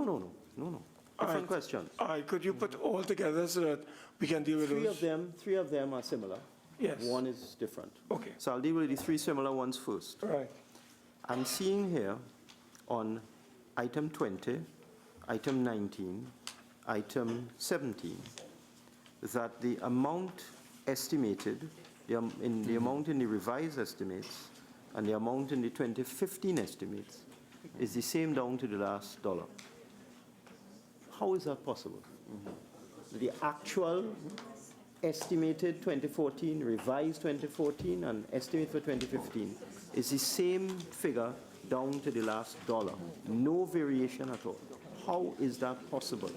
Different questions. All right, could you put all together so that we can deal with those? Three of them are similar. Yes. One is different. Okay. So I'll deal with the 3 similar ones first. All right. I'm seeing here on item 20, item 19, item 17, that the amount estimated, the amount in the revised estimates and the amount in the 2015 estimates is the same down to the last dollar. How is that possible? The actual estimated 2014, revised 2014, and estimate for 2015 is the same figure down to the last dollar. No variation at all. How is that possible?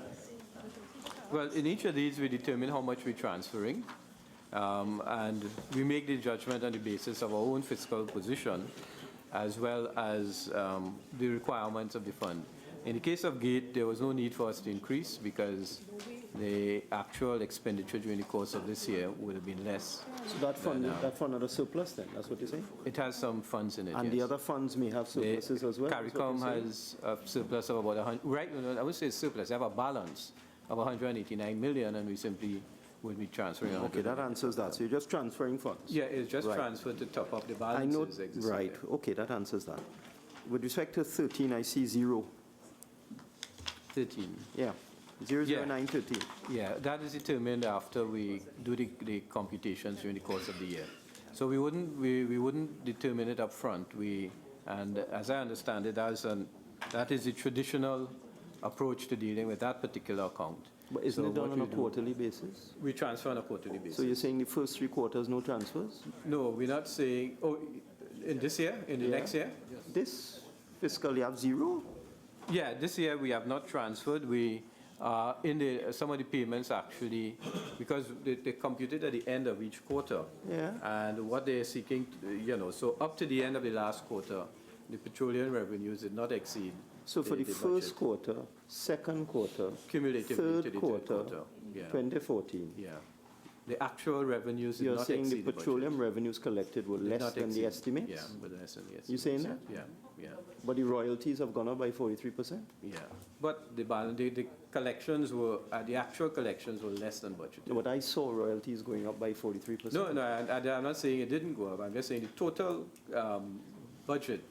Well, in each of these, we determine how much we're transferring, and we make the judgment on the basis of our own fiscal position, as well as the requirements of the fund. In the case of GATE, there was no need for us to increase because the actual expenditure during the course of this year would have been less. So that fund had a surplus then, that's what you're saying? It has some funds in it, And yes. the other funds may have surpluses as well? is what CARICOM you're saying? has a surplus of about 100, right, no, I would say surplus, they have a balance of 189 million, and we simply will be transferring. Okay, that answers that. So you're just transferring funds? Yeah, it's just Right. transferred to top up the I know, balances existing right, there. okay, that answers that. With respect to 13, I see 0. 13. Yeah, 00913. Yeah, that is determined after we do the computations during the course of the year. So we wouldn't determine it up front. And as I understand it, that is the traditional approach to dealing with that particular account. But isn't So it done what on a we do- quarterly basis? We transfer on a quarterly basis. So you're saying the first 3 quarters, no transfers? No, we're not saying, oh, in this year, in the Yeah. next year? This fiscal, you have 0? Yeah, this year we have not transferred. Some of the payments actually, because they're computed at the end of each quarter. Yeah. And what they're seeking, so up to the end of the last quarter, the petroleum revenues did not exceed. So for the budget. first quarter, second quarter, Cumulatively to third the third quarter, quarter. Yeah. 2014, Yeah. The actual revenues did you're not saying the exceed the budget. petroleum revenues collected were Did less not than the exceed. estimates? Yeah, but less than the estimates. You saying that? Yeah, yeah. But the royalties have gone up by 43%? Yeah, but the collections were, the actual collections were less than budgeted. But I saw royalties going up by 43%. No, I'm not saying it didn't go up. I'm just saying the total budget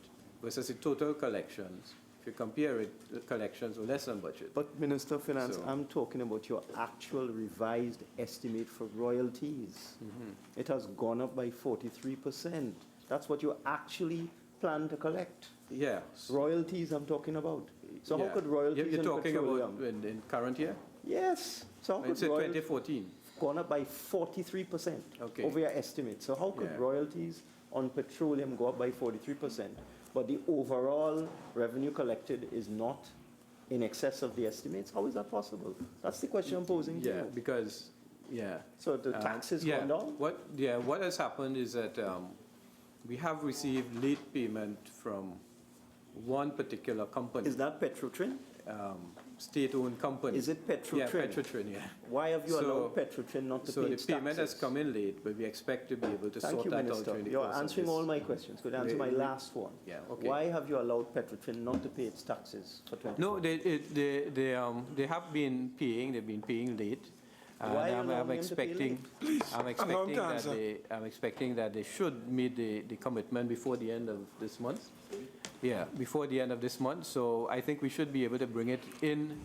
versus the total collections. If you compare it, the collections were less than budget. But Minister of Finance, So- I'm talking about your actual revised estimate for royalties. It has gone up by 43%. That's what you actually plan to collect. Yeah. Royalties I'm talking about. So how Yeah. could royalties You're and talking petroleum? about in current year? Yes. So how could It's in royalties 2014. gone up by 43% Okay. over your estimate? So how could Yeah. royalties on petroleum go up by 43%, but the overall revenue collected is not in excess of the estimates? How is that possible? That's the question I'm posing to Yeah, you. because, yeah. So the taxes Yeah, gone down? what has happened is that we have received late payment from one particular company. Is that Petrotrin? State-owned company. Is it Petrotrin? Yeah, Petrotrin, yeah. Why have you So- allowed Petrotrin not to So pay the its payment has taxes? come in late, but we expect to be able to Thank sort you, that out Minister. during the You're course of answering this. all my questions. Could you answer my last one? Yeah, okay. Why have you allowed Petrotrin not to pay its taxes for 20? No, they have been paying. They've been paying late. And Why I'm allowing them to pay expecting, late? I'm expecting that they should meet the commitment before the end of this month. Yeah, before the end of this month. So I think we should be able to bring it in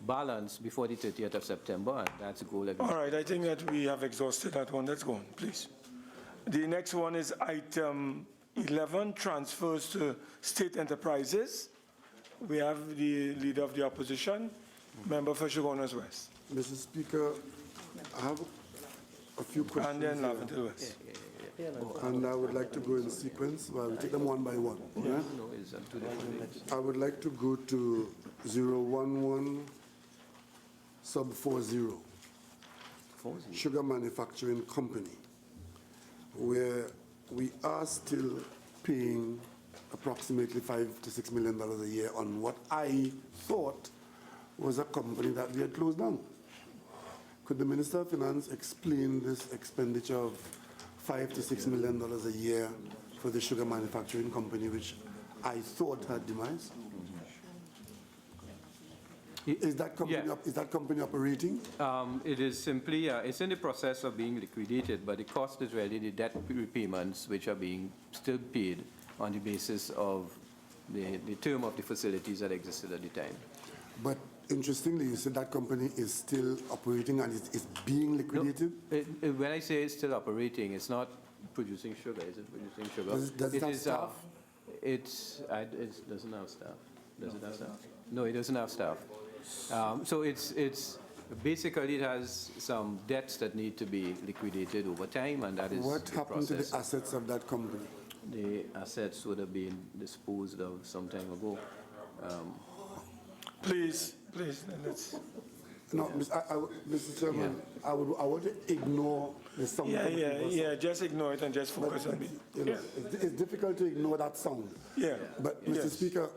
balance before the 30th of September, and that's the goal. All right, I think that we have exhausted that one. Let's go on, please. The next one is item 11, transfers to state enterprises. We have the leader of the opposition, member for Shogunas West, Mr. Speaker, I have a few questions. and then here, Lavender West. and I would like to go in sequence. Well, we'll take them one by one. Yeah? No, it's two different dates. I would like to go to 011 sub 40, Sugar Manufacturing Company, where we are still paying approximately $5 to $6 million a year on what I thought was a company that we had closed down. Could the Minister of Finance explain this expenditure of $5 to $6 million a year for the sugar manufacturing company, which I thought had demise? Is that company, Yeah. is that company operating? It is simply, it's in the process of being liquidated, but the cost is really the debt repayments which are being still paid on the basis of the term of the facilities that existed at the time. But interestingly, you said that company is still operating and is being liquidated? When I say it's still operating, it's not producing sugar. Is it producing sugar? Does it have staff? It doesn't have staff. Does it have staff? No, it doesn't have staff. So it's basically it has some debts that need to be liquidated over time, and that is What the happened to process. the assets of that company? The assets would have been disposed of some time ago. Please, let's. No, Mr. Chairman, I want to ignore the sound. Yeah, just ignore it and just focus on me. You know, it's difficult to ignore that sound. Yeah. But, Yes. Mr. Speaker,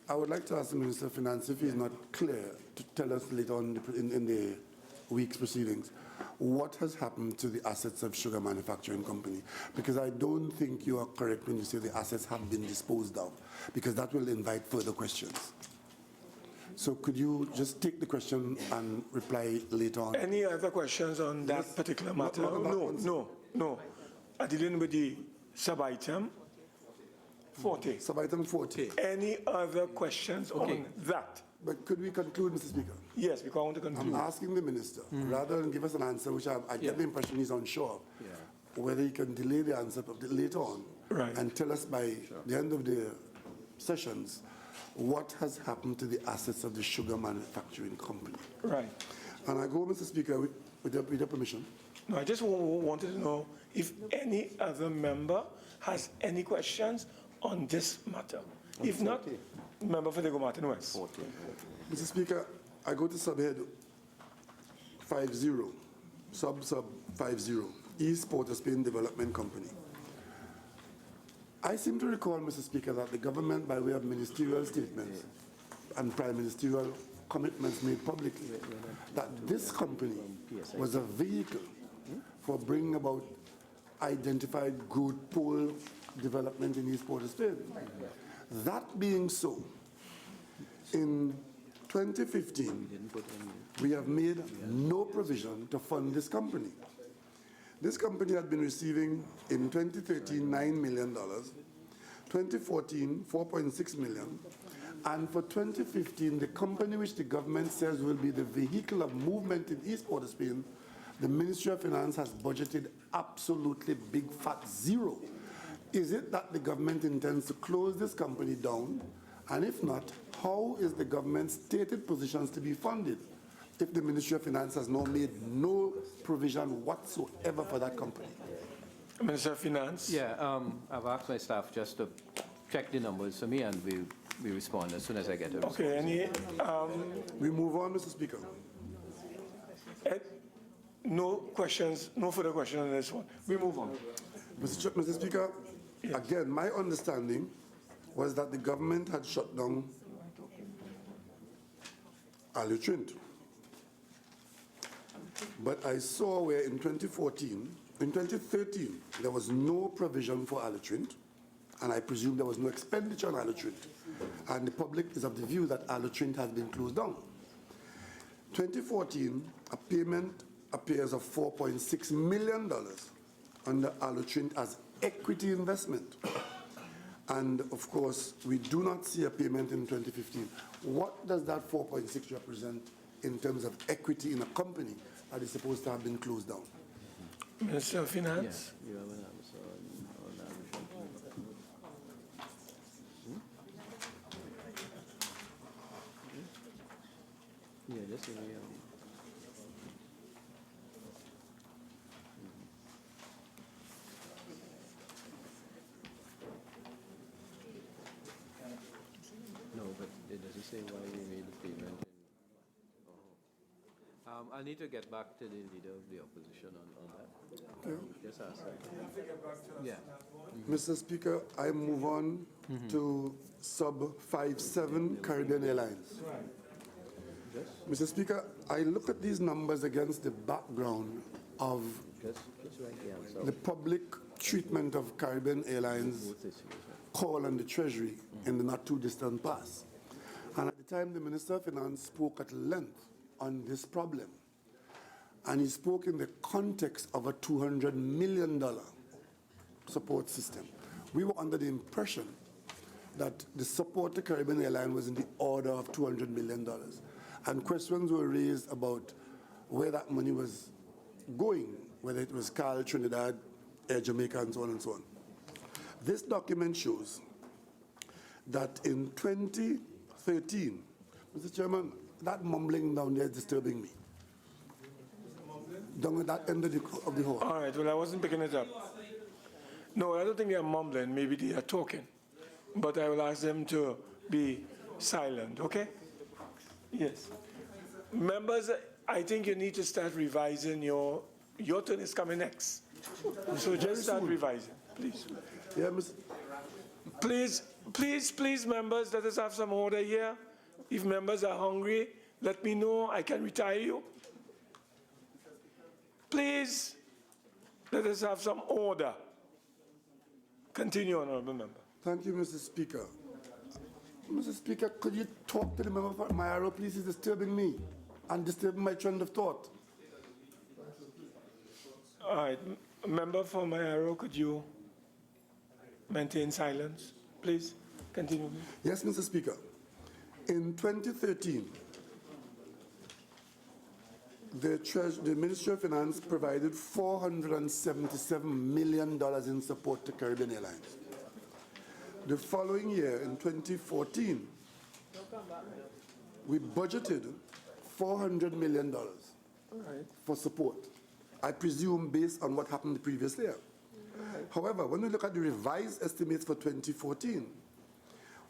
I would like to ask the Minister of Finance if he's not clear to tell us later on in the week's proceedings what has happened to the assets of Sugar Manufacturing Company, because I don't think you are correct when you say the assets have been disposed of, because that will invite further questions. So could you just take the question and reply later on? Any other questions on that particular matter? No. I'm dealing with the sub-item 40. Sub-item 40. Any other questions on that? But could we conclude, Mr. Speaker? Yes, because I want to conclude. I'm asking the minister, rather than give us an answer, which I get the impression he's unsure, whether he can delay the answer later on and tell us by the end of the sessions what has happened to the assets of the Sugar Manufacturing Company. Right. And I go, Mr. Speaker, with your permission. No, I just wanted to know if any other member has any questions on this matter. If not, Member for the Martin West. Mr. Speaker, I go to subhead 50, sub 50, East Port of Spain Development Company. I seem to recall, Mr. Speaker, that the government, by way of ministerial statements and prime ministerial commitments made publicly, that this company was a vehicle for bringing about identified good pole development in East Port of Spain. That being so, in 2015, we have made no provision to fund this company. This company had been receiving in 2013 $9 million, 2014 $4.6 million, and for 2015, the company which the government says will be the vehicle of movement in East Port of Spain, the Ministry of Finance has budgeted absolutely big fat zero. Is it that the government intends to close this company down? And if not, how is the government's stated positions to be funded if the Ministry of Finance has now made no provision whatsoever for that company? Minister of Finance? Yeah, I've asked my staff just to check the numbers for me, and we respond as soon as I get it. Okay, we move on, Mr. Speaker. No questions, no further questions on this one. We move on. Mr. Speaker, again, my understanding was that the government had shut down Alutrint. But I saw where in 2013, there was no provision for Alutrint, and I presume there was no expenditure on Alutrint. And the public is of the view that Alutrint has been closed down. 2014, a payment appears of $4.6 million under Alutrint as equity investment. And of course, we do not see a payment in 2015. What does that 4.6 represent in terms of equity in a company that is supposed to have been closed down? Minister of Finance? You have an answer on Yeah, just give me No, but it doesn't say why we made the payment. I'll need to get back to the leader of the opposition on that. Okay. Just ask her. Yeah. Mr. Speaker, I move on to sub 57 Caribbean Airlines. Mr. Speaker, I look at these numbers against the background of the public treatment of Caribbean Airlines call on the Treasury in the not too distant past. And at the time, the Minister of Finance spoke at length on this problem. And he spoke in the context of a $200 million support system. We were under the impression that the support to Caribbean Airlines was in the order of $200 million. And questions were raised about where that money was going, whether it was Carl, Trinidad, Air Jamaica, and so on and so on. This document shows that in 2013, Mr. Chairman, that mumbling down there is disturbing me. Down at that end of the hall. All right, well, I wasn't picking it up. No, I don't think they are mumbling. Maybe they are talking. But I will ask them to be silent, okay? Yes. Members, I think you need to start revising your turn is coming next. So just start revising, please. Yeah, Mr. Please, Please, members, let us have some order here. If members are hungry, let me know. I can retire you. Please, let us have some order. Continue, Honourable Member. Thank you, Mr. Speaker. Mr. Speaker, could you talk to the member for Mayaro, please? He's disturbing me and disturbing my trend of thought. All right, member for Mayaro, could you maintain silence, please? Continue. Yes, Mr. Speaker. In 2013, the Ministry of Finance provided $477 million in support to Caribbean Airlines. The following year, in 2014, we budgeted $400 million for support, I presume based on what happened the previous year. However, when we look at the revised estimates for 2014,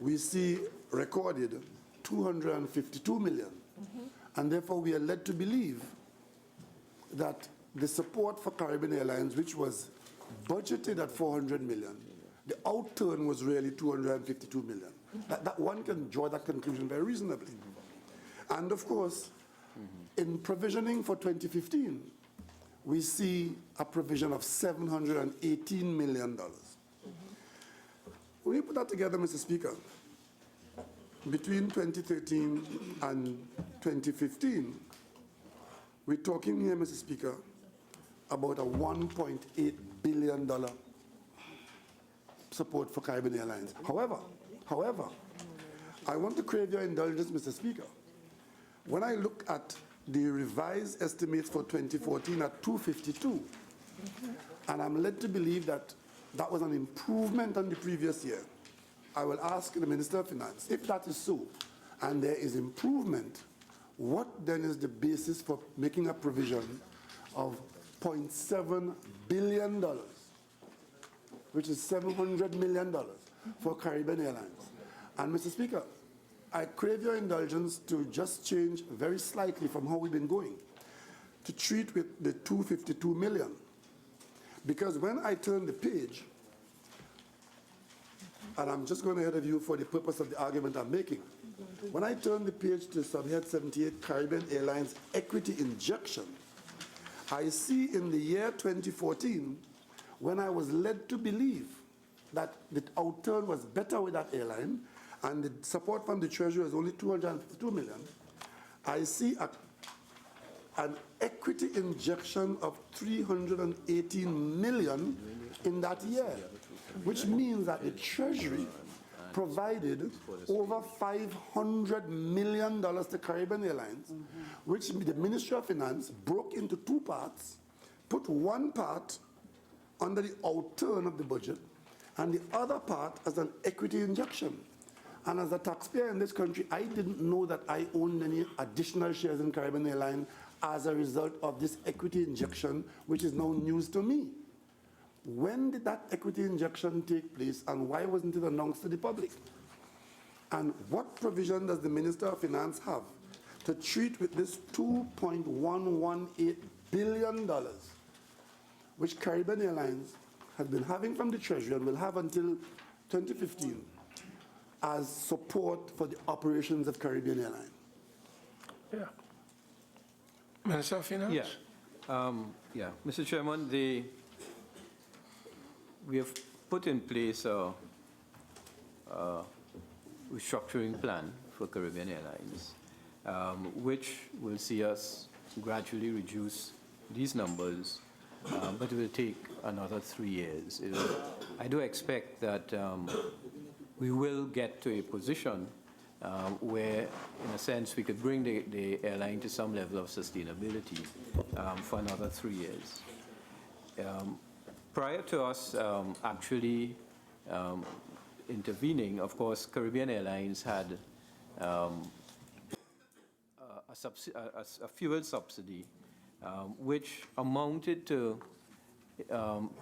we see recorded $252 million. And therefore, we are led to believe that the support for Caribbean Airlines, which was budgeted at $400 million, the outturn was really $252 million. That one can draw that conclusion very reasonably. And of course, in provisioning for 2015, we see a provision of $718 million. When you put that together, Mr. Speaker, between 2013 and 2015, we're talking here, Mr. Speaker, about a $1.8 billion support for Caribbean Airlines. However, I want to crave your indulgence, Mr. Speaker. When I look at the revised estimates for 2014 at 252, and I'm led to believe that that was an improvement on the previous year, I will ask the Minister of Finance, if that is so, and there is improvement, what then is the basis for making a provision of $0.7 billion, which is $700 million for Caribbean Airlines? And Mr. Speaker, I crave your indulgence to just change very slightly from how we've been going, to treat with the $252 million. Because when I turn the page, and I'm just going ahead of you for the purpose of the argument I'm making. When I turn the page to subhead 78, Caribbean Airlines Equity Injection, I see in the year 2014, when I was led to believe that the outturn was better with that airline, and the support from the Treasury was only $252 million, I see an equity injection of $318 million in that year, which means that the Treasury provided over $500 million to Caribbean Airlines, which the Ministry of Finance broke into two parts, put one part under the outturn of the budget, and the other part as an equity injection. And as a taxpayer in this country, I didn't know that I owned any additional shares in Caribbean Airlines as a result of this equity injection, which is now news to me. When did that equity injection take place, and why wasn't it announced to the public? And what provision does the Minister of Finance have to treat with this $2.118 billion, which Caribbean Airlines has been having from the Treasury and will have until 2015, as support for the operations of Caribbean Airlines? Yeah. Minister of Finance? Yeah. Mr. Chairman, we have put in place a restructuring plan for Caribbean Airlines, which will see us gradually reduce these numbers, but it will take another 3 years. I do expect that we will get to a position where, in a sense, we could bring the airline to some level of sustainability for another 3 years. Prior to us actually intervening, of course, Caribbean Airlines had a fuel subsidy which amounted to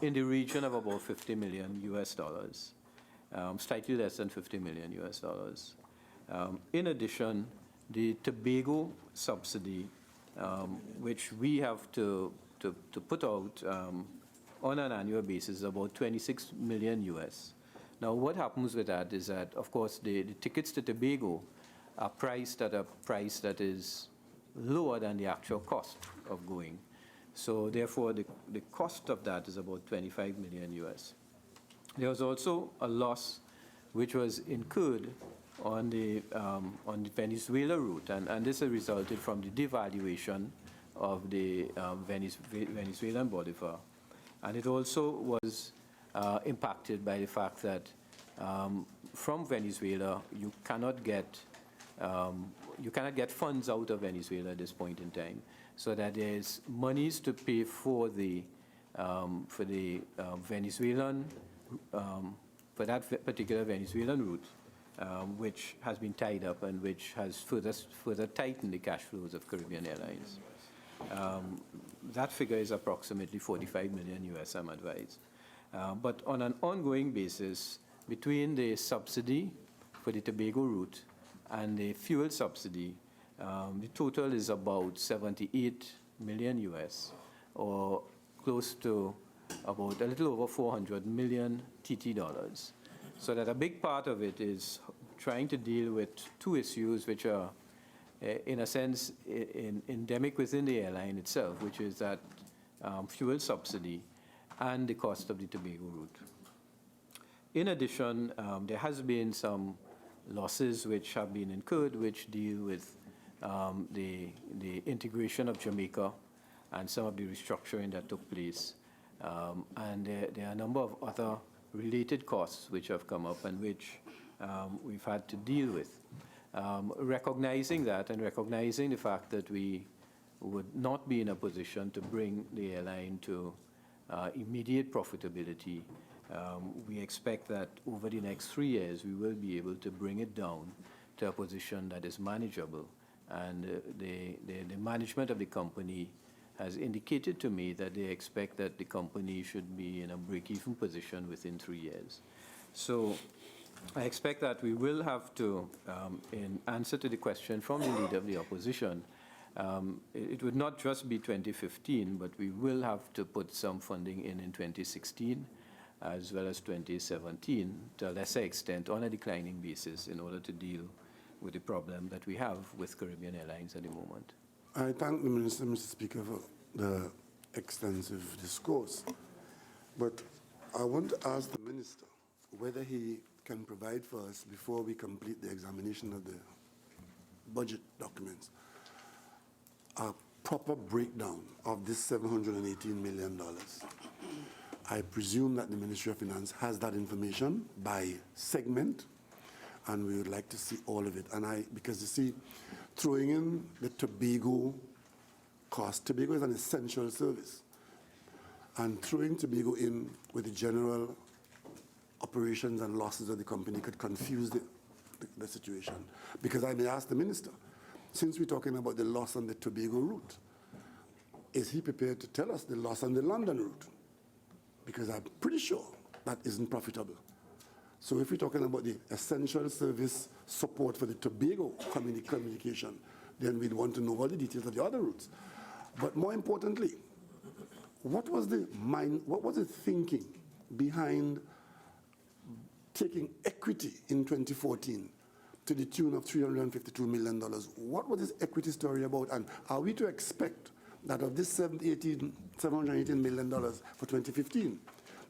in the region of about $50 million US, slightly less than $50 million US. In addition, the Tobago subsidy, which we have to put out on an annual basis, about $26 million US, Now, what happens with that is that, of course, the tickets to Tobago are priced at a price that is lower than the actual cost of going. So therefore, the cost of that is about 25 million US. There was also a loss which was incurred on the Venezuela route, and this has resulted from the devaluation of the Venezuelan bolivar. And it also was impacted by the fact that from Venezuela, you cannot get funds out of Venezuela at this point in time, so that there's monies to pay for the Venezuelan, for that particular Venezuelan route, which has been tied up and which has further tightened the cash flows of Caribbean Airlines. That figure is approximately 45 million US, I'm advised. But on an ongoing basis, between the subsidy for the Tobago route and the fuel subsidy, the total is about 78 million US, or close to about a little over 400 million TT dollars. So that a big part of it is trying to deal with two issues which are, in a sense, endemic within the airline itself, which is that fuel subsidy and the cost of the Tobago route. In addition, there has been some losses which have been incurred which deal with the integration of Jamaica and some of the restructuring that took place. And there are a number of other related costs which have come up and which we've had to deal with. Recognizing that and recognizing the fact that we would not be in a position to bring the airline to immediate profitability, we expect that over the next 3 years we will be able to bring it down to a position that is manageable. And the management of the company has indicated to me that they expect that the company should be in a break-even position within 3 years. So I expect that we will have to, in answer to the question from the Leader of the Opposition, it would not just be 2015, but we will have to put some funding in 2016, as well as 2017, to a lesser extent, on a declining basis, in order to deal with the problem that we have with Caribbean Airlines at the moment. I thank the Minister, Mr. Speaker, for the extensive discourse. But I want to ask the Minister whether he can provide for us, before we complete the examination of the budget documents, a proper breakdown of this $718 million. I presume that the Ministry of Finance has that information by segment, and we would like to see all of it. And because you see, throwing in the Tobago cost, Tobago is an essential service, and throwing Tobago in with the general operations and losses of the company could confuse the situation. Because I may ask the Minister, since we're talking about the loss on the Tobago route, is he prepared to tell us the loss on the London route? Because I'm pretty sure that isn't profitable. So if we're talking about the essential service support for the Tobago communication, then we'd want to know all the details of the other routes. But more importantly, what was the thinking behind taking equity in 2014 to the tune of $352 million? What was this equity story about? And are we to expect that of this $718 million for 2015,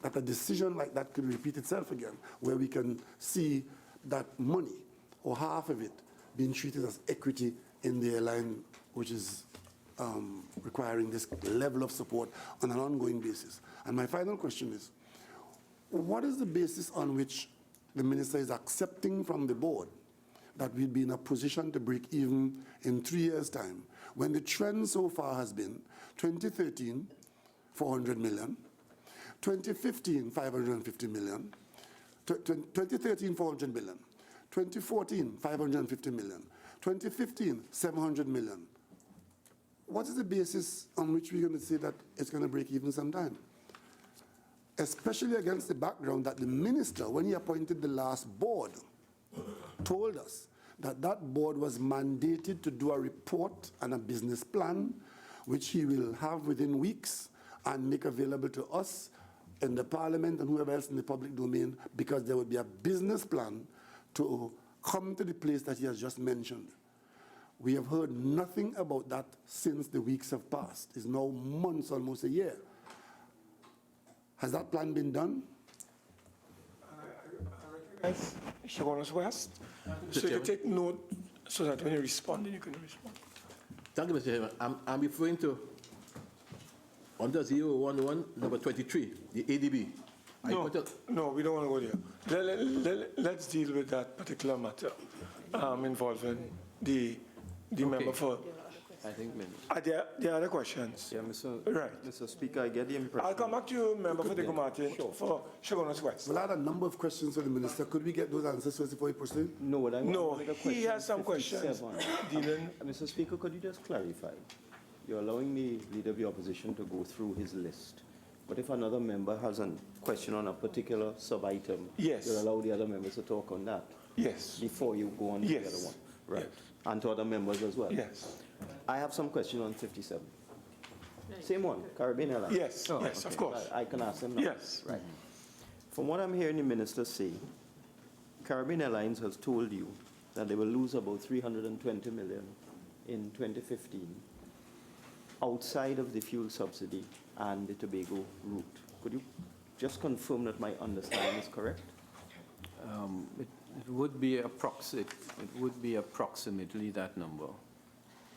that a decision like that could repeat itself again, where we can see that money, or half of it, being treated as equity in the airline, which is requiring this level of support on an ongoing basis? And my final question is, what is the basis on which the Minister is accepting from the board that we'd be in a position to break even in 3 years' time, when the trend so far has been 2013, 400 million, 2015, 550 million, 2013, 400 million, 2014, 550 million, 2015, 700 million. What is the basis on which we're going to say that it's going to break even sometime? Especially against the background that the Minister, when he appointed the last board, told us that that board was mandated to do a report and a business plan, which he will have within weeks and make available to us in the parliament and whoever else in the public domain, because there would be a business plan to come to the place that he has just mentioned. We have heard nothing about that since the weeks have passed. It's now months, almost a year. Has that plan been done? Yes, Shagonas West. So you can take note so that when you respond, then you can respond. Thank you, Mr. Chairman. I'm referring to under 011, number 23, the ADB. No, we don't want to go there. Let's deal with that particular matter involving the member for. I think, There are other questions. Yeah, Mr. Right. Mr. Speaker, I get the impression. I'll come back to you, member for Diego Martin, for Shagonas West. Well, I had a number of questions for the minister. Could we get those answers first before you proceed? No, what I No, wanted a question he has some 57. questions dealing. Mr. Speaker, could you just clarify? You're allowing the Leader of the Opposition to go through his list. But if another member has a question on a particular sub-item, Yes. you'll allow the other members to talk on that Yes. before you go on to the other one. Right. And to other members as well. Yes. I have some question on 57. Same one, Caribbean Airlines. Yes, yes, of course. I can ask them now. Yes. Right. From what I'm hearing the minister say, Caribbean Airlines has told you that they will lose about 320 million in 2015 outside of the fuel subsidy and the Tobago route. Could you just confirm that my understanding is correct? it would be approximately that number.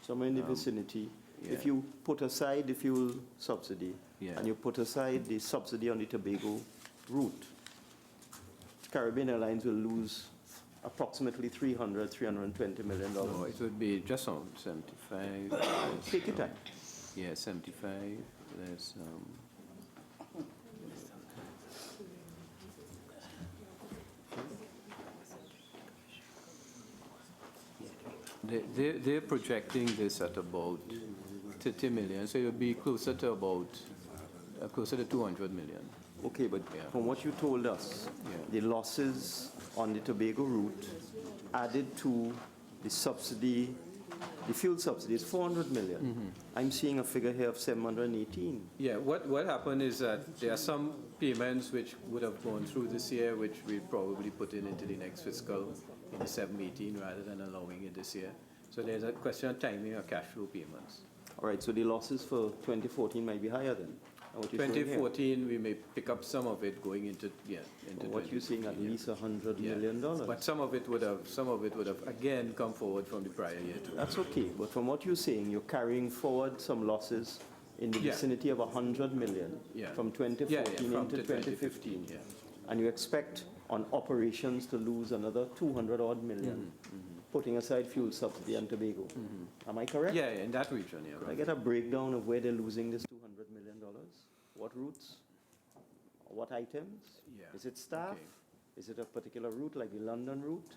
Somewhere in the vicinity. yeah. If you put aside the fuel subsidy Yeah. and you put aside the subsidy on the Tobago route, Caribbean Airlines will lose approximately $320 million. No, it would be just on 75. Take your time. Yeah, 75. There's They're projecting this at about 30 million, so it would be closer to about closer to 200 million. Okay, but Yeah. from what you told us, the losses on the Tobago route added to the subsidy, the fuel subsidy is 400 million. I'm seeing a figure here of 718. Yeah, what happened is that there are some payments which would have gone through this year, which we probably put into the next fiscal, in the 718, rather than allowing it this year. So there's a question of timing of cash flow payments. All right, so the losses for 2014 might be higher than what you're showing here. 2014, we may pick up some of it going into into What you're saying, at 2015, least $100 million. But some of it would have again come forward from the prior year too. That's okay, but from what you're saying, you're carrying forward some losses in the Yeah. vicinity of 100 million Yeah. from 2014 from into 2015. yeah. And you expect on operations to lose another 200 odd million, putting aside fuel subsidy and Tobago. Am I correct? Yeah, in that region, yeah. Could I get a breakdown of where they're losing this $200 million? What routes? What items? Yeah. Is it staff? Okay. Is it a particular route, like the London route?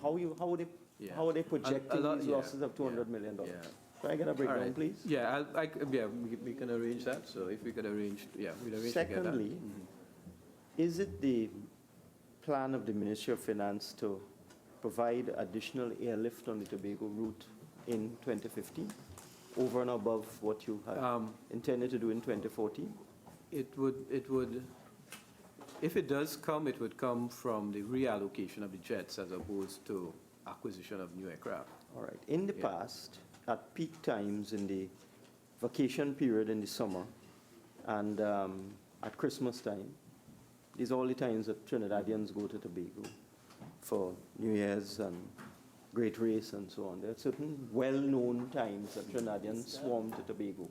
How Yeah. are they projecting lot- these yeah, losses of $200 million? Yeah. Could I get a All breakdown, right. please? Yeah, we can arrange that. So if we could arrange, we'll arrange to get that. Secondly, is it the plan of the Ministry of Finance to provide additional airlift on the Tobago route in 2015, over and above what you had intended to do in 2014? It would, if it does come, it would come from the reallocation of the jets as opposed to acquisition of new aircraft. All right. In the Yeah. past, at peak times in the vacation period in the summer and at Christmas time, these are all the times that Trinidadians go to Tobago for New Year's and Great Race and so on. There are certain well-known times that Trinidadians swarm to Tobago.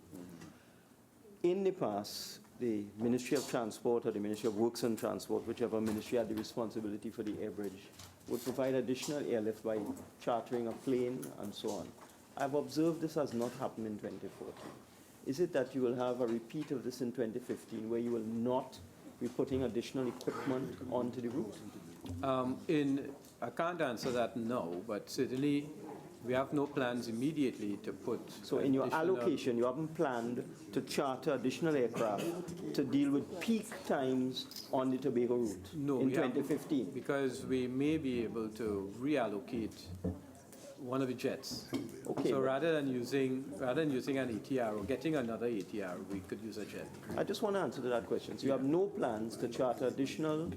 In the past, the Ministry of Transport or the Ministry of Works and Transport, whichever ministry had the responsibility for the air bridge, would provide additional airlift by chartering a plane and so on. I've observed this has not happened in 2014. Is it that you will have a repeat of this in 2015 where you will not be putting additional equipment onto the route? I can't answer that now, but certainly we have no plans immediately to put. So in your additional- allocation, you haven't planned to charter additional aircraft to deal with peak times on the Tobago route No, in we haven't, 2015? because we may be able to reallocate one of the jets. Okay, So but- rather than using an ATR or getting another ATR, we could use a jet. I just want to answer to that question. So you have no plans to charter additional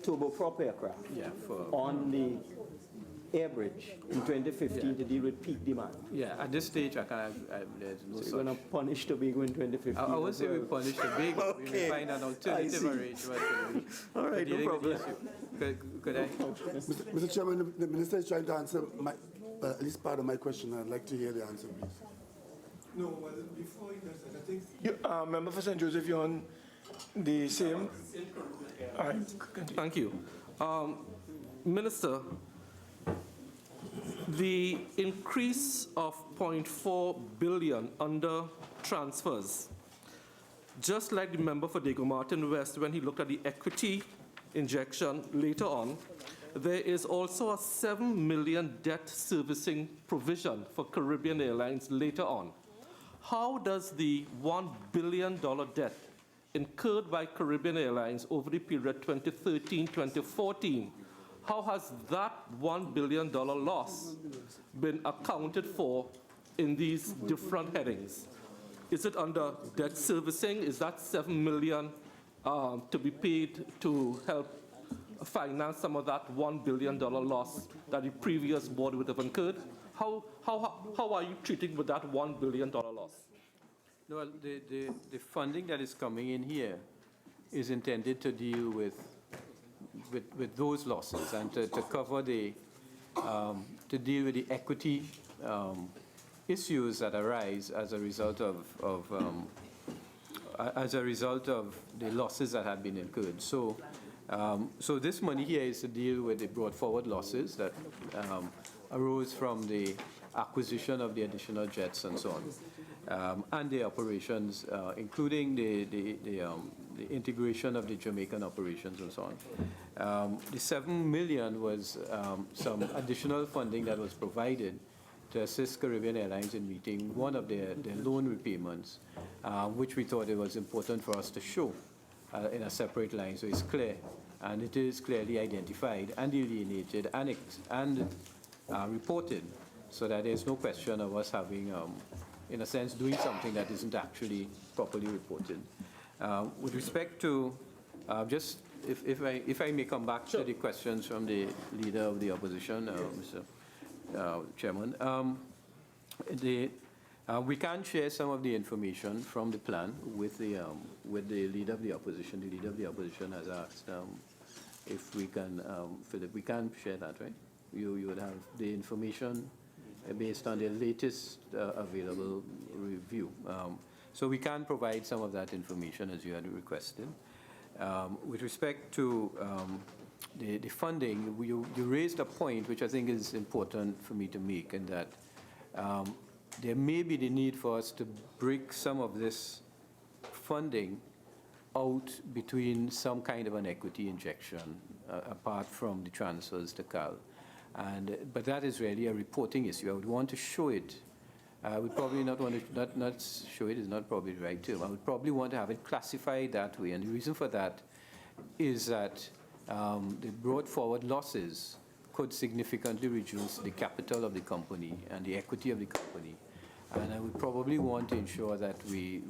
turboprop aircraft Yeah, for, on the air bridge in 2015 to deal with peak demand? yeah, at this stage, there's no So such. you're going to punish Tobago in 2015? I would as say we well? punish the big, we Okay. may find an I alternative see. arrangement All right, no dealing with the problem. issue. Could I? Mr. Chairman, the minister is trying to answer at least part of my question. I'd like to hear the answer, please. No, well, before he does that, I think, Member for St. Joseph, you're on the same. All right, continue. Thank you. Minister, the increase of 0.4 billion under transfers, just like the member for Dago Martin West, when he looked at the equity injection later on, there is also a 7 million debt servicing provision for Caribbean Airlines later on. How does the $1 billion debt incurred by Caribbean Airlines over the period 2013-2014, how has that $1 billion loss been accounted for in these different headings? Is it under debt servicing? Is that 7 million to be paid to help finance some of that $1 billion loss that the previous board would have incurred? How are you treating with that $1 billion loss? No, the funding that is coming in here is intended to deal with those losses and to cover the, to deal with the equity issues that arise as a result of the losses that have been incurred. So, so this money here is to deal with the brought forward losses that arose from the acquisition of the additional jets and so on, and the operations, including the integration of the Jamaican operations and so on. The 7 million was some additional funding that was provided to assist Caribbean Airlines in meeting one of their loan repayments, which we thought it was important for us to show in a separate line, so it's clear, and it is clearly identified and delineated and reported, so that there's no question of us having, in a sense, doing something that isn't actually properly reported. With respect to, just if I may come back to the questions from the Leader of the Opposition, Mr. Chairman, we can share some of the information from the plan with the Leader of the Opposition. The Leader of the Opposition has asked if we can, Philip, we can share that, right? You would have the information based on the latest available review. So we can provide some of that information as you had requested. With respect to the funding, you raised a point which I think is important for me to make, and that there may be the need for us to break some of this funding out between some kind of an equity injection, apart from the transfers to CAL. But that is really a reporting issue. I would want to show it. I would probably not want to, not show it is not probably the right term. I would probably want to have it classified that way. And the reason for that is that the brought forward losses could significantly reduce the capital of the company and the equity of the company. And I would probably want to ensure that we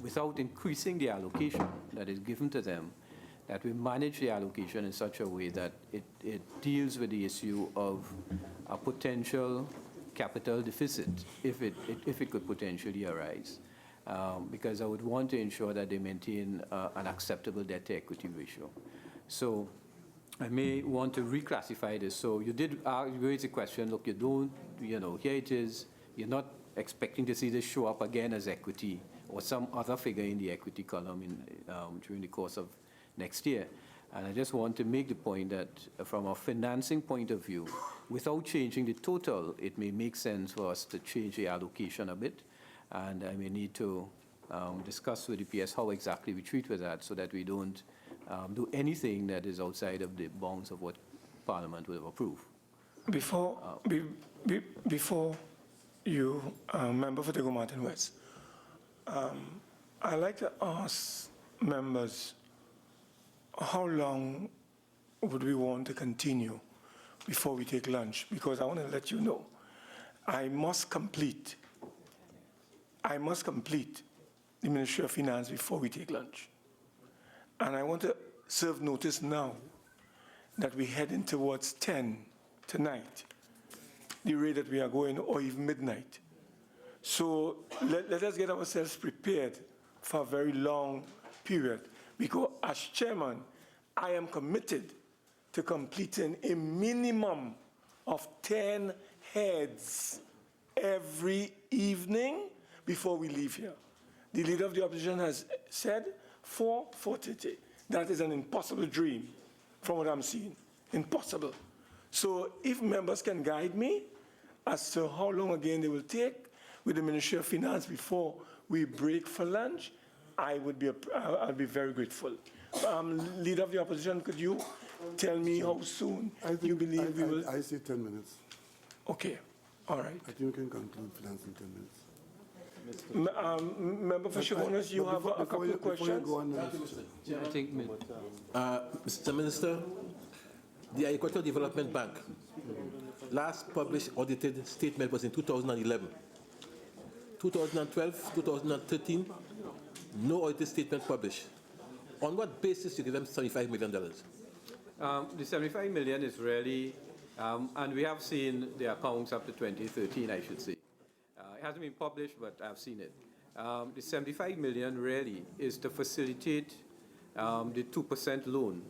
without increasing the allocation that is given to them, that we manage the allocation in such a way that it deals with the issue of a potential capital deficit, if it could potentially arise. Because I would want to ensure that they maintain an acceptable debt-to-equity ratio. So I may want to reclassify this. So you did raise a question, look, you don't, here it is, you're not expecting to see this show up again as equity or some other figure in the equity column during the course of next year. And I just want to make the point that from a financing point of view, without changing the total, it may make sense for us to change the allocation a bit. And I may need to discuss with the PS how exactly we treat with that, so that we don't do anything that is outside of the bounds of what Parliament will approve. Before you, Member for Dago Martin West, I'd like to ask members, how long would we want to continue before we take lunch, because I want to let you know, I must complete the Ministry of Finance before we take lunch. And I want to serve notice now that we're heading towards 10 tonight, the rate that we are going, or even midnight. So let us get ourselves prepared for a very long period, because as chairman, I am committed to completing a minimum of 10 heads every evening before we leave here. The leader of the opposition has said 4:30. That is an impossible dream from what I'm seeing. Impossible. So if members can guide me as to how long again they will take with the Ministry of Finance before we break for lunch, I'll be very grateful. Leader of the opposition, could you tell me how soon you believe we will? I say 10 minutes. Okay, all right. I think we can conclude finance in 10 minutes. Member for Shogunas, you have a couple of questions? I think, Mr. Minister, the Agricultural Development Bank, last published audited statement was in 2011. 2012, 2013, no audited statement published. On what basis you give them $75 million? the 75 million is really, and we have seen the accounts up to 2013, I should say. It hasn't been published, but I've seen it. The 75 million really is to facilitate the 2% loan,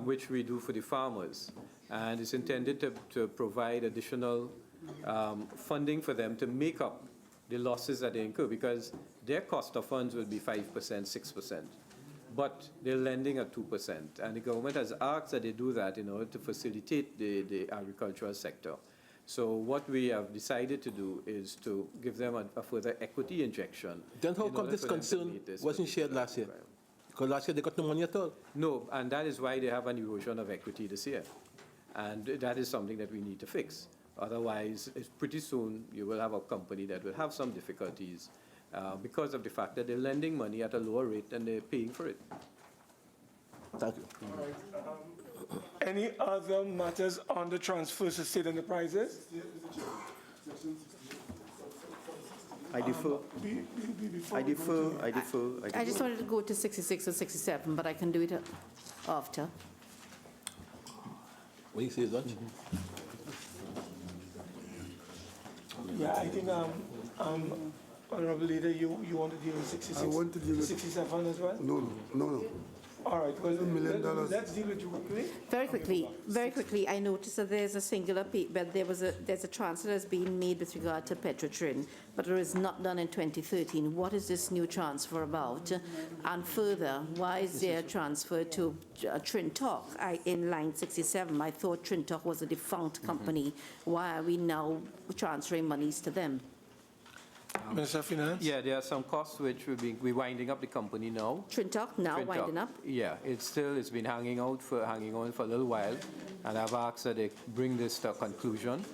which we do for the farmers. And it's intended to provide additional funding for them to make up the losses that they incur, because their cost of funds will be 5%, 6%. But they're lending at 2%. And the government has asked that they do that in order to facilitate the agricultural sector. So what we have decided to do is to give them a further equity injection. Then how come this concern wasn't shared last year? Because last year they got no money at all. No, and that is why they have an erosion of equity this year. And that is something that we need to fix. Otherwise, it's pretty soon you will have a company that will have some difficulties because of the fact that they're lending money at a lower rate than they're paying for it. Thank you. Any other matters on the transfers to state enterprises? I defer. I just wanted to go to 66 or 67, but I can do it after. What do you say, lunch? Yeah, I think, Honourable Leader, you want to deal with 66? I want to deal with 67 as well? No. All right, well, $1 million. let's deal with you quickly. Very quickly, I noticed that there's a singular, but there's a transfer that's being made with regard to Petrotrin, but it was not done in 2013. What is this new transfer about? And further, why is there a transfer to Trinidad in line 67? I thought Trinidad was a defunct company. Why are we now transferring monies to them? Minister of Finance? Yeah, there are some costs which we're winding up the company now. Trinidad now Trinidad. winding up? Yeah, it's been hanging on for a little while, and I've asked that they bring this to a conclusion.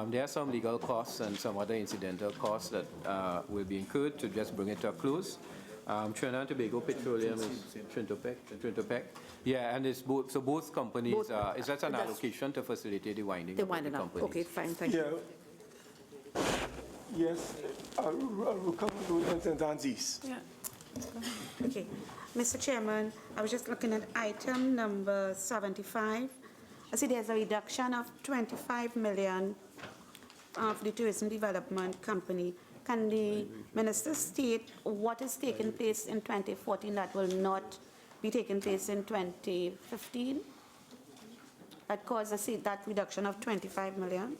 There are some legal costs and some other incidental costs that will be incurred to just bring it to a close. Trinidad and Tobago Petroleum is Trinidad. Yeah, and it's both. So both companies. It's just an allocation to facilitate the winding up of the companies. Okay, fine, thank you. Yeah. Yes, I'll come to Danzi's. Yeah. Okay. Mr. Chairman, I was just looking at item number 75. I see there's a reduction of 25 million of the Tourism Development Company. Can the minister state what is taking place in 2014 that will not be taking place in 2015? That caused that reduction of 25 million?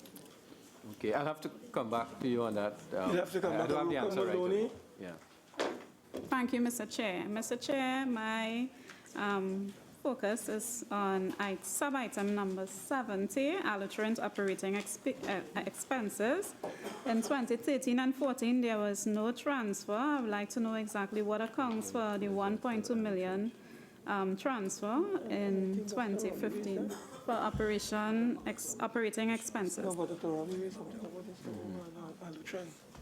Okay, I'll have to come back to you on that. You'll have to come back. I don't have the answer right away. Yeah. Thank you, Mr. Chair. Mr. Chair, my focus is on sub-item number 70, allotment operating expenses. In 2013 and 14, there was no transfer. I would like to know exactly what accounts for the 1.2 million transfer in 2015 for operating expenses.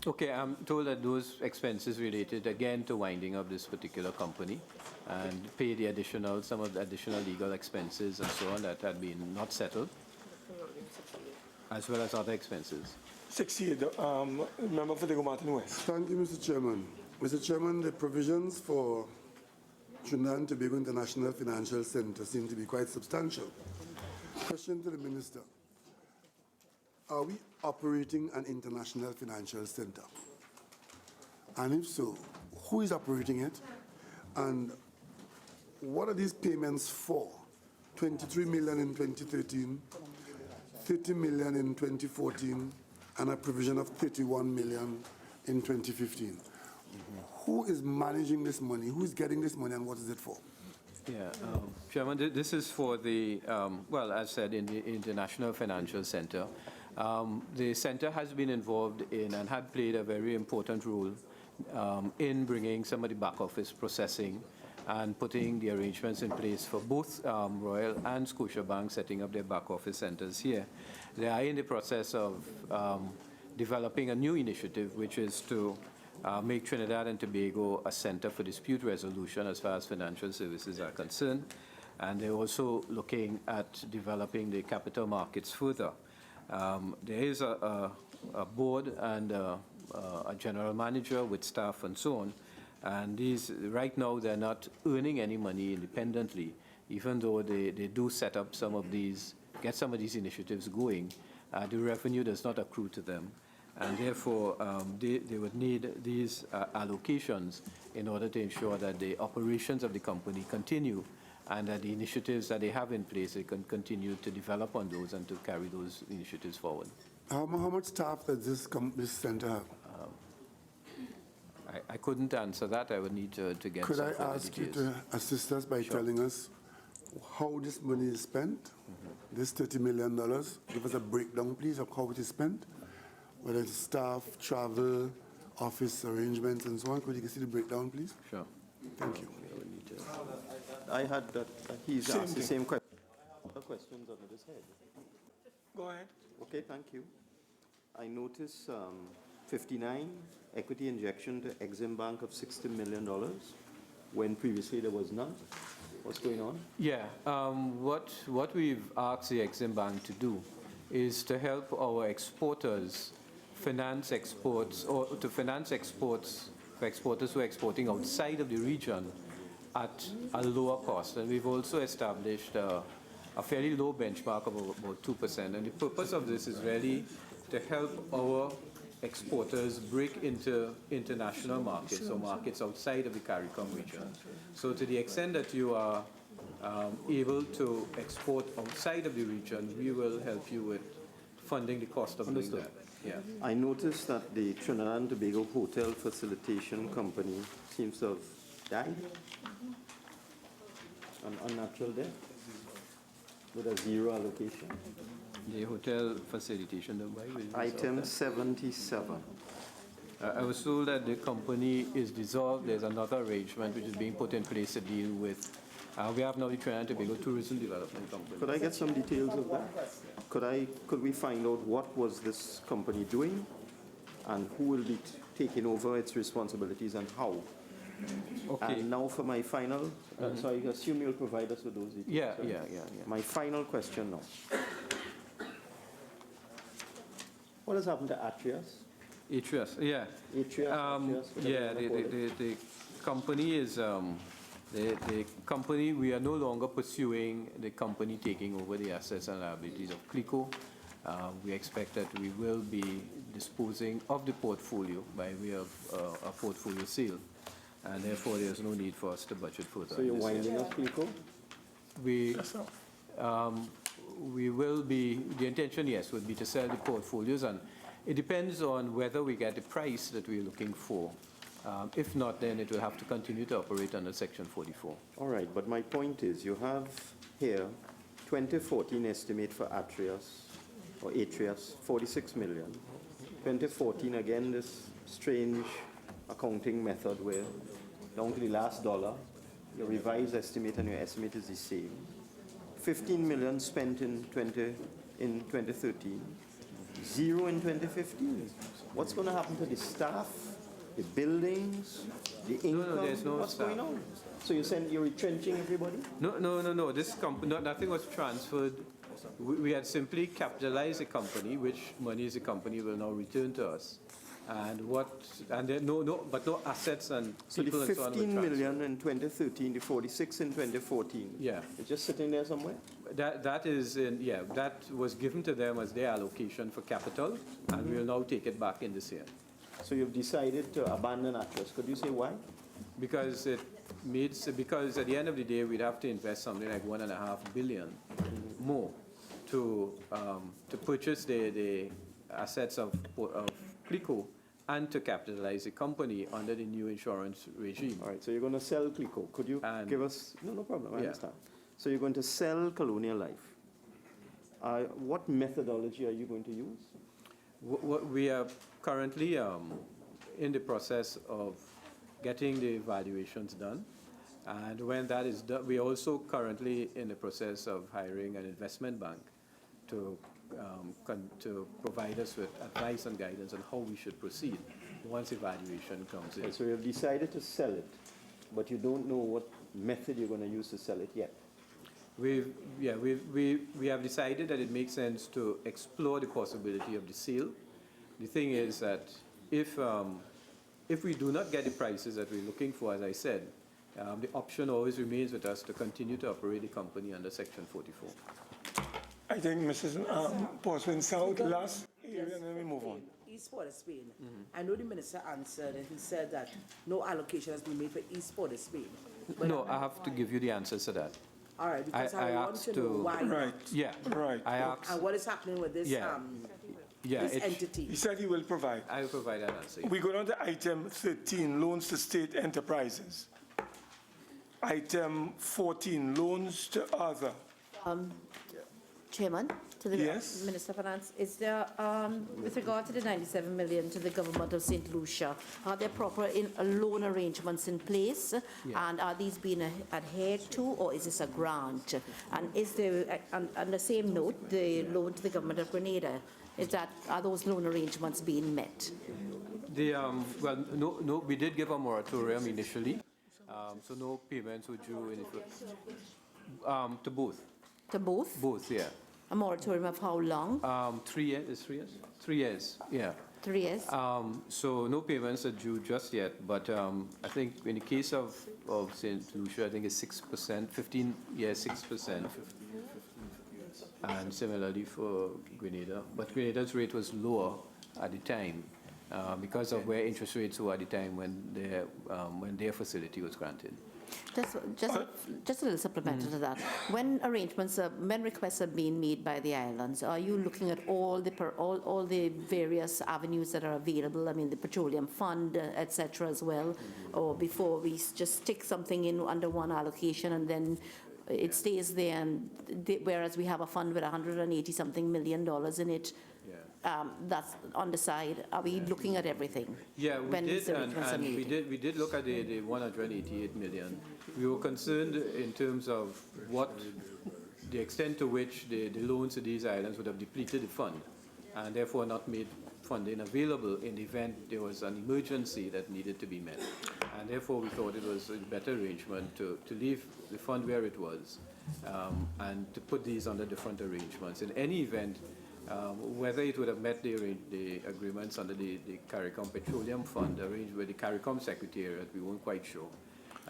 Okay, I'm told that those expenses related again to winding up this particular company and pay some of the additional legal expenses and so on that had been not settled. as well as other expenses. 68, member for Diego Martin West. Thank you, Mr. Chairman. Mr. Chairman, the provisions for Trinidad and Tobago International Financial Center seem to be quite substantial. Question to the Minister. Are we operating an international financial center? And if so, who is operating it? And what are these payments for? 23 million in 2013, 30 million in 2014, and a provision of 31 million in 2015. Who is managing this money? Who is getting this money, and what is it for? Yeah, Chairman, this is for the, well, as said, in the International Financial Center. The center has been involved in and had played a very important role in bringing some of the back office processing and putting the arrangements in place for both Royal and Scotiabank setting up their back office centers here. They are in the process of developing a new initiative, which is to make Trinidad and Tobago a center for dispute resolution as far as financial services are concerned. And they're also looking at developing the capital markets further. There is a board and a general manager with staff and so on. And these, right now, they're not earning any money independently, even though they do set up some of these, get some of these initiatives going. The revenue does not accrue to them. And therefore, they would need these allocations in order to ensure that the operations of the company continue and that the initiatives that they have in place, they can continue to develop on those and to carry those initiatives forward. How much staff does this center have? I couldn't answer that. I would need to get Could some I further ask you details. to assist us by telling us how this money is spent? This $30 million, give us a breakdown, please, of how it is spent, whether it's staff, travel, office arrangements, and so on. Could you see the breakdown, please? Sure. Thank you. I had that, he's asked the same question. Other questions under this head? Go ahead. Okay, thank you. I notice 59, equity injection to Exim Bank of $60 million, when previously there was none. What's going on? Yeah, what we've asked the Exim Bank to do is to help our exporters finance exports, or to finance exports for exporters who are exporting outside of the region at a lower cost. And we've also established a fairly low benchmark of about 2%. And the purpose of this is really to help our exporters break into international markets or markets outside of the CARICOM region. So to the extent that you are able to export outside of the region, we will help you with funding the cost of doing that. Yeah. I noticed that the Trinidad and Tobago Hotel Facilitation Company seems to have died. An unnatural death with a zero allocation. The hotel facilitation, Item 77. I was told that the company is dissolved. There's another arrangement which is being put in place to deal with. We have now the Trinidad and Tobago Tourism Development Company. Could I get some details of that? Could we find out what was this company doing and who will be taking over its responsibilities and how? Okay. And now for my final, so I assume you'll provide us with those details. Yeah, right? yeah. My final question now. What has happened to Atrias? Atrias, yeah. Atrias, yeah, the company is, the company, we are no longer pursuing the company taking over the assets and liabilities of CLICO. We expect that we will be disposing of the portfolio by way of a portfolio sale. And therefore, there's no need for us to budget further. So you're winding up CLICO? We will be, the intention, yes, would be to sell the portfolios, and it depends on whether we get the price that we're looking for. If not, then it will have to continue to operate under Section 44. All right, but my point is, you have here 2014 estimate for Atrias, 46 million. 2014, again, this strange accounting method where down to the last dollar, your revised estimate and your estimate is the same. 15 million spent in 2013, zero in 2015. What's going to happen to the staff, the buildings, the income? No, there's no What's staff. going on? So you're retrenching everybody? No. This company, nothing was transferred We had simply capitalized the company, which monies the company will now return to us. And there but no assets and So the people and so on were 15 transferred. million in 2013, the 46 in 2014. Yeah. It's just sitting there somewhere? That is that was given to them as their allocation for capital, and we'll now take it back in this year. So you've decided to abandon Actress. Could you say why? Because because at the end of the day, we'd have to invest something like $1.5 billion more to purchase the assets of Clico and to capitalize the company under the new insurance regime. All right, so you're going to sell Clico. Could you give us... No problem, I understand. So you're going to sell Colonial Life. What methodology are you going to use? We are currently in the process of getting the evaluations done. And when that is done, we are also currently in the process of hiring an investment bank to provide us with advice and guidance on how we should proceed once evaluation comes in. So you've decided to sell it, but you don't know what method you're going to use to sell it yet. We have decided that it makes sense to explore the possibility of the sale. The thing is that if we do not get the prices that we're looking for, as I said, the option always remains with us to continue to operate the company under Section 44. I think Mrs. Porcelain South, last area, and then we move on. East Port of Spain. I know the minister answered and he said that no allocation has been made for East Port of Spain. But No, I have to give you the answers to that. all right, because I want asked to know why. Right. Yeah. Right. I asked. And what is happening with this, this entity? He said he will provide. I will provide an answer. We go on to item 13, loans to state enterprises. Item 14, loans to other. Chairman, to the Yes. Minister of Finance, is there, with regard to the 97 million to the government of St. Lucia, are there proper loan arrangements in place? And are these being adhered to, or is this a grant? And is there, on the same note, the loan to the government of Grenada, are those loan arrangements being met? Well, no, we did give a moratorium initially, so no payments were due to both. To both? Both, yeah. A moratorium of how long? 3 years. Is 3 years? 3 years. Yeah. 3 years? So no payments are due just yet, but I think in the case of St. Lucia, I think it's 6%, 15 years, 6%. And similarly for Grenada. But Grenada's rate was lower at the time because of where interest rates were at the time when their facility was granted. Just a little supplemental to that. When requests are being made by the islands, are you looking at all the various avenues that are available? I mean, the petroleum fund, etc., as well, or before we just stick something in under one allocation and then it stays there, and whereas we have a fund with $180-something million in it. That's on the side. Are we looking at everything? Yeah, we did, and we did look at the 188 million. We were concerned in terms of the extent to which the loans to these islands would have depleted the fund, and therefore not made funding available in the event there was an emergency that needed to be met. And therefore we thought it was a better arrangement to leave the fund where it was and to put these under different arrangements. In any event, whether it would have met the agreements under the CARICOM Petroleum Fund arranged with the CARICOM Secretariat, we weren't quite sure.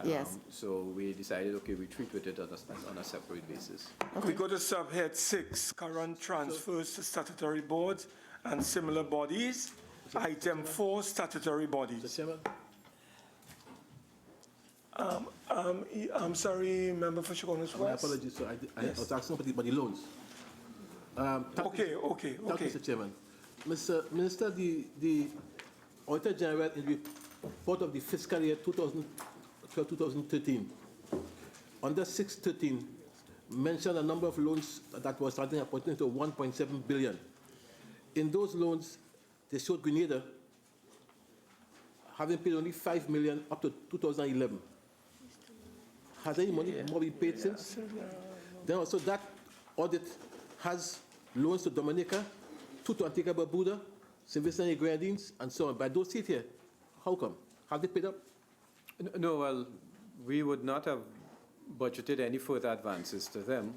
Yes. So we decided, okay, we treat with it on a separate basis. We go to subhead 6, current transfers to statutory boards and similar bodies. Item 4, statutory bodies. I'm sorry, Member for Chaguanas West. My apologies, sir. I was asking about the loans. Okay. Mr. Chairman. Mr. Minister, the Auditor General in the report of the fiscal year 2012-2013, under 613, mentioned a number of loans that was starting approaching to 1.7 billion. In those loans, they showed Grenada having paid only 5 million up to 2011. Has any money more been paid since? Then also that audit has loans to Dominica, to Antigua Barbuda, St. Vincent and Grenadines, and so on. But those sit here. How come? Have they paid up? No, well, we would not have budgeted any further advances to them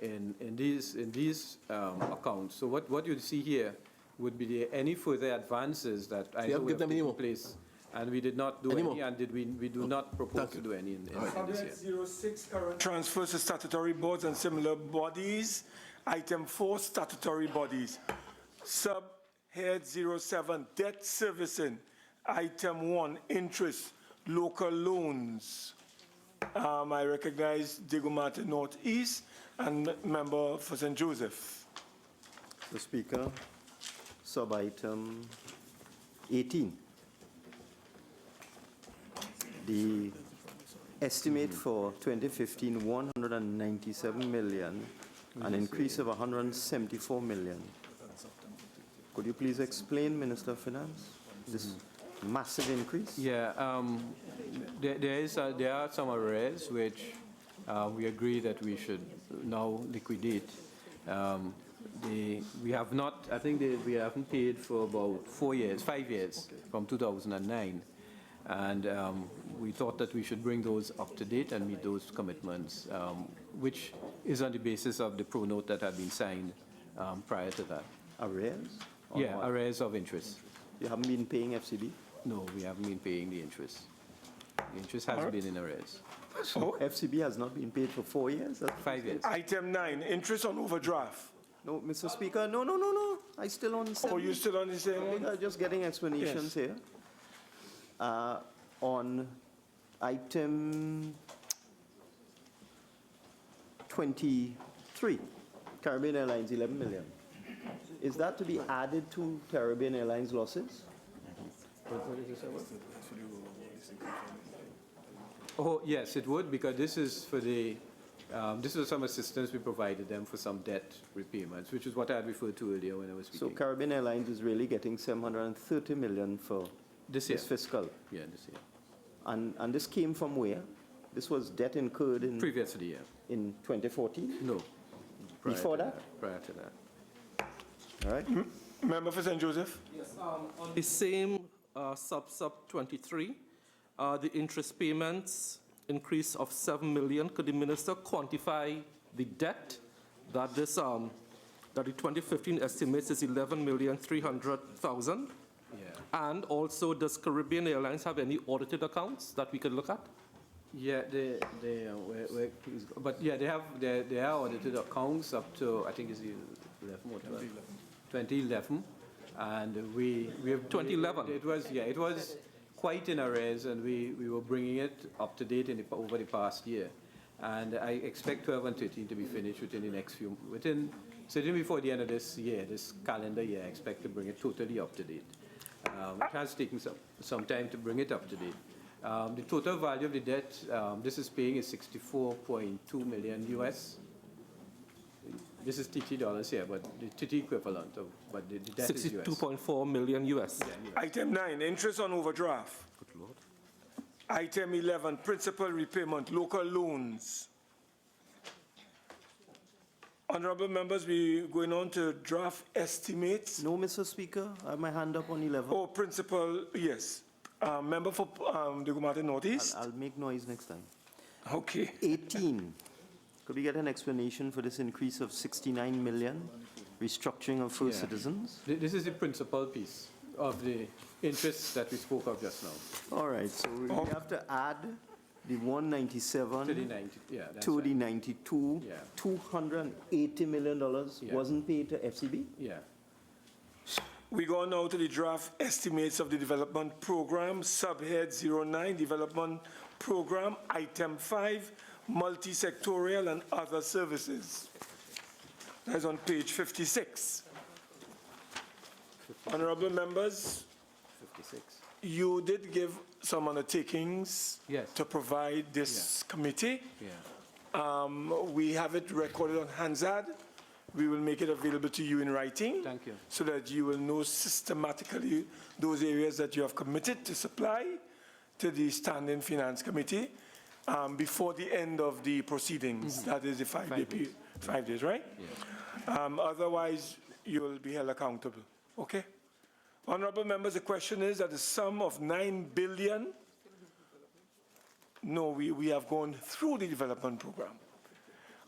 in these accounts. So what you see here would be any further advances that I you know haven't we given have them any taken more? place, and we did not do Any any, more? and we do not propose to do any in this year. 06, current transfers to statutory boards and similar bodies. Item 4, statutory bodies. Subhead 07, debt servicing. Item 1, interest, local loans. I recognize Diego Martin Northeast and member for St. Joseph. Mr. Speaker, sub-item 18. The estimate for 2015, 197 million, an increase of 174 million. Could you please explain, Minister of Finance, this massive increase? Yeah, there are some arrears which we agree that we should now liquidate. We have not, I think we haven't paid for about 5 years, from 2009. And we thought that we should bring those up to date and meet those commitments, which is on the basis of the pro note that had been signed prior to that. Arrears? Yeah, arrears of interest. You haven't been paying FCB? No, we haven't been paying the interest. The interest has been in arrears. So FCB has not been paid for 4 years? 5 years. Item 9, interest on overdraft. No, Mr. Speaker, no. I still on 7. Oh, you still on the same one? I'm just getting explanations here. On item 23, Caribbean Airlines, 11 million. Is that to be added to Caribbean Airlines losses? Oh, yes, it would, because this is for the, this is some assistance we provided them for some debt repayments, which is what I had referred to earlier when I was speaking. So Caribbean Airlines is really getting 730 million for this fiscal? Yeah, this year. And this came from where? This was debt incurred in... Previously, yeah. In 2014? No. Before that? Prior to that. All right. Member for St. Joseph? Yes, on the same sub 23, the interest payments increase of 7 million. Could the minister quantify the debt that this that the 2015 estimates is 11,300,000? Yeah. And also, does Caribbean Airlines have any audited accounts that we could look at? Yeah, but yeah, they are audited accounts up to, I think it's 2011, and we have 2011. It was quite in arrears, and we were bringing it up to date over the past year, and I expect 12 and 13 to be finished within the next certainly before the end of this year, this calendar year. I expect to bring it totally up to date. It has taken some time to bring it up to date. The total value of the debt this is paying is $64.2 million US. This is TT dollars here, but the TT equivalent of, but the debt is US. 62.4 million US. Yeah, Item 9, interest on overdraft. Good Lord. Item 11, principal repayment, local loans. Honorable members, we going on to draft estimates. No, Mr. Speaker, I have my hand up on 11. Oh, principal, yes. Member for Diego Martin Northeast. I'll make noise next time. Okay. 18. Could we get an explanation for this increase of 69 million, restructuring of First Citizens? This is the principal piece of the interest that we spoke of just now. All right, so we have to add the 197 To the 90, yeah, that's to right. the 92. Yeah. $280 million wasn't paid to FCB? Yeah. We go now to the draft estimates of the development program, subhead 09, development program, item 5, multi-sectorial and other services. That's on page 56. Honorable members, 56. you did give some undertakings Yes. to provide this committee. Yeah. We have it recorded on Hansard. We will make it available to you in writing. Thank you. So that you will know systematically those areas that you have committed to supply to the Standing Finance Committee before the end of the proceedings. That is the 5-day period. 5 days, right? Yeah. Otherwise, you will be held accountable. Okay? Honorable members, the question is that the sum of 9 billion, no, we have gone through the development program.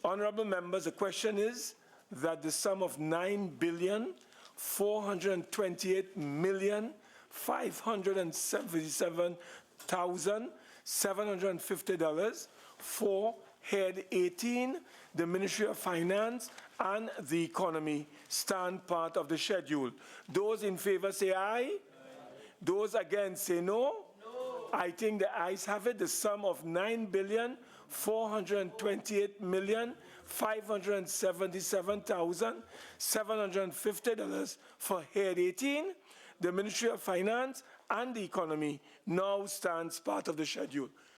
Honorable members, the question is that the sum of $9,428,577,750 for Head 18, the Ministry of Finance and the Economy, stand part of the schedule. Those in favor say aye. Those against say no. I think the ayes have it. The sum of $9,428,577,750 for Head 18, the Ministry of Finance and the Economy, now stands part of the schedule.